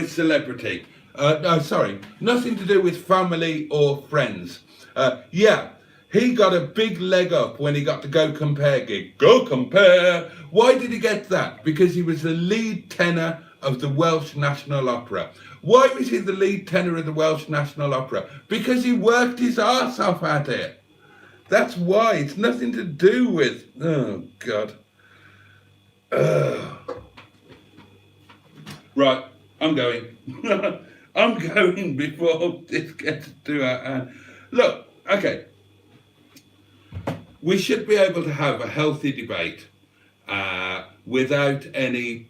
celebrity. Nothing to do with family or friends. Yeah, he got a big leg up when he got the Go Compare gig. Go Compare! Why did he get that? Because he was the lead tenor of the Welsh National Opera. Why was he the lead tenor of the Welsh National Opera? Because he worked his arse off at it. That's why. It's nothing to do with... Oh, God. Right, I'm going. I'm going before this gets too out of hand. Look, okay. We should be able to have a healthy debate without any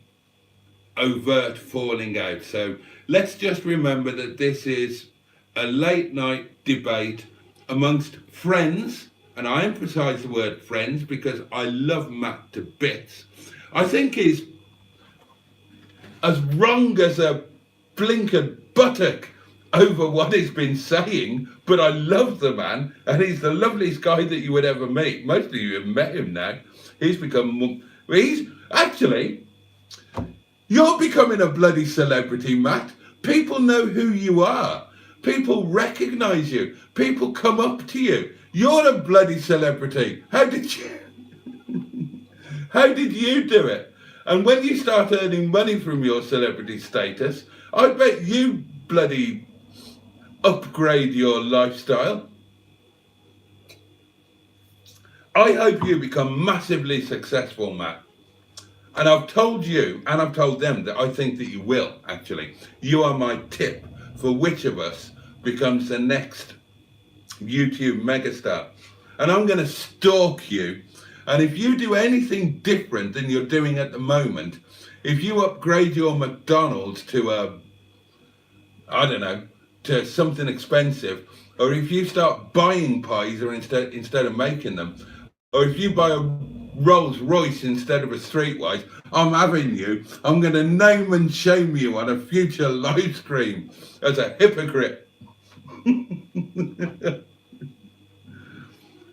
overt falling out. So let's just remember that this is a late night debate amongst friends, and I emphasize the word friends because I love Matt to bits. I think he's as wrong as a blinkered buttock over what he's been saying, but I love the man, and he's the loveliest guy that you would ever meet. Most of you have met him now. You're becoming a bloody celebrity, Matt. People know who you are. People recognise you. People come up to you. You're a bloody celebrity. How did you do it? And when you start earning money from your celebrity status, I bet you bloody upgrade your lifestyle. I hope you become massively successful, Matt. And I've told you, and I've told them that I think that you will, actually. You are my tip for which of us becomes the next YouTube megastar. And I'm going to stalk you. And if you do anything different than you're doing at the moment, if you upgrade your McDonald's to to something expensive, or if you start buying pies or instead of making them, or if you buy a Rolls Royce instead of a Streetwise, I'm having you. I'm going to name and shame you on a future live stream as a hypocrite.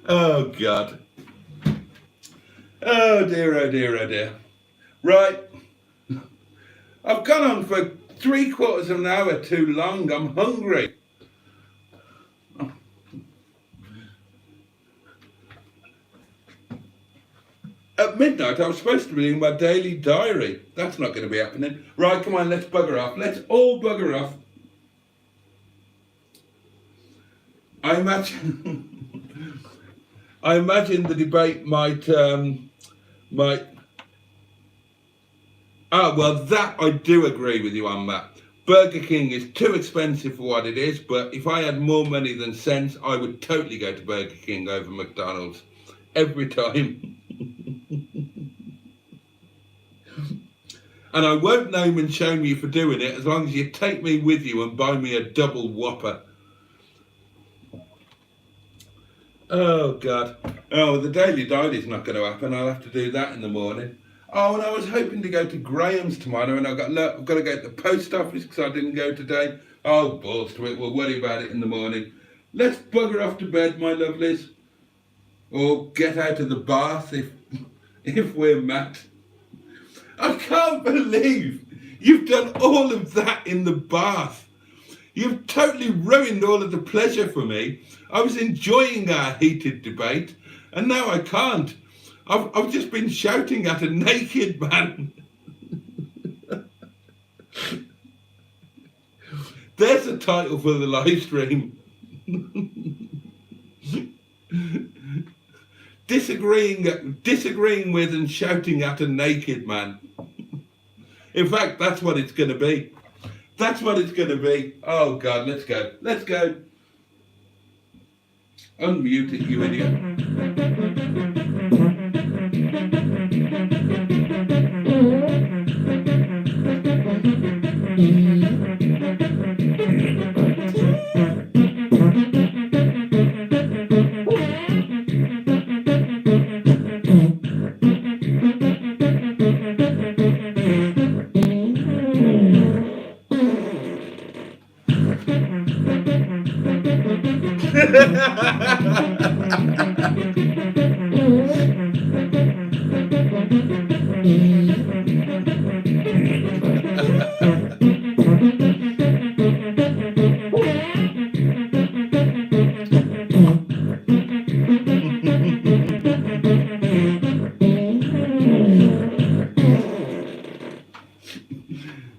Oh God. Oh dear, oh dear, oh dear. Right. I've gone on for 3/4 of an hour too long. I'm hungry. At midnight, I was supposed to be doing my daily diary. That's not going to be happening. Right, come on, let's bugger off. Let's all bugger off. I imagine the debate might. Well, that I do agree with you on, Matt. Burger King is too expensive for what it is, but if I had more money than sense, I would totally go to Burger King over McDonald's. Every time. And I won't name and shame you for doing it as long as you take me with you and buy me a double Whopper. Oh God. Oh, the daily diet is not going to happen. I'll have to do that in the morning. Oh, and I was hoping to go to Graham's tomorrow, and I've got to go to the post office because I didn't go today. Oh, balls to it. We'll worry about it in the morning. Let's bugger off to bed, my lovelies. Or get out of the bath if we're mad. I can't believe you've done all of that in the bath. You've totally ruined all of the pleasure for me. I was enjoying our heated debate, and now I can't. I've just been shouting at a naked man. There's a title for the live stream. Disagreeing with and shouting at a naked man. In fact, that's what it's going to be. That's what it's going to be. Oh, God, let's go. Let's go. Unmute it, you idiot.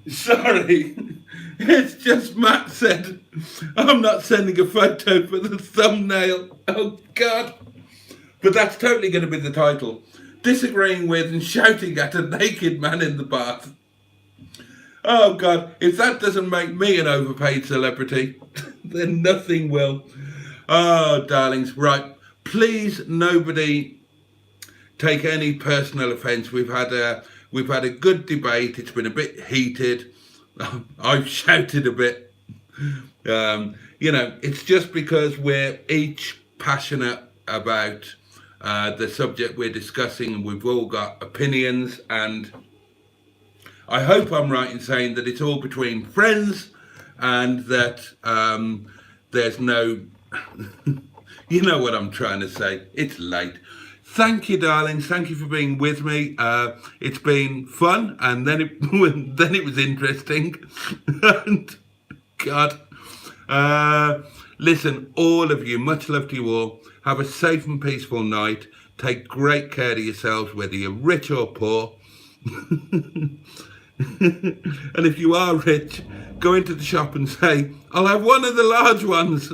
Sorry, it's just Matt said I'm not sending a photo for the thumbnail. Oh, God. But that's totally going to be the title. Disagreeing with and shouting at a naked man in the bath. Oh, God. If that doesn't make me an overpaid celebrity, then nothing will. Oh, darlings. Right. Please, nobody take any personal offence. We've had a good debate. It's been a bit heated. I've shouted a bit. You know, it's just because we're each passionate about the subject we're discussing, and we've all got opinions, and I hope I'm right in saying that it's all between friends, and that there's no you know what I'm trying to say. It's late. Thank you, darlings. Thank you for being with me. It's been fun, and then it was interesting. And God, listen, all of you, much love to you all. Have a safe and peaceful night. Take great care of yourselves, whether you're rich or poor. And if you are rich, go into the shop and say, I'll have one of the large ones.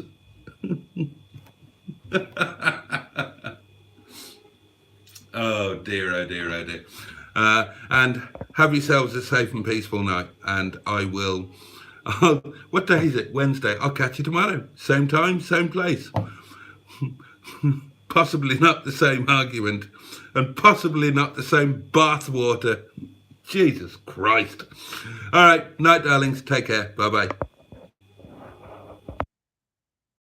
Oh dear, oh dear, oh dear. And have yourselves a safe and peaceful night. And what day is it? Wednesday. I'll catch you tomorrow. Same time, same place. Possibly not the same argument. And possibly not the same bath water. Jesus Christ. All right. Night, darlings. Take care. Bye-bye.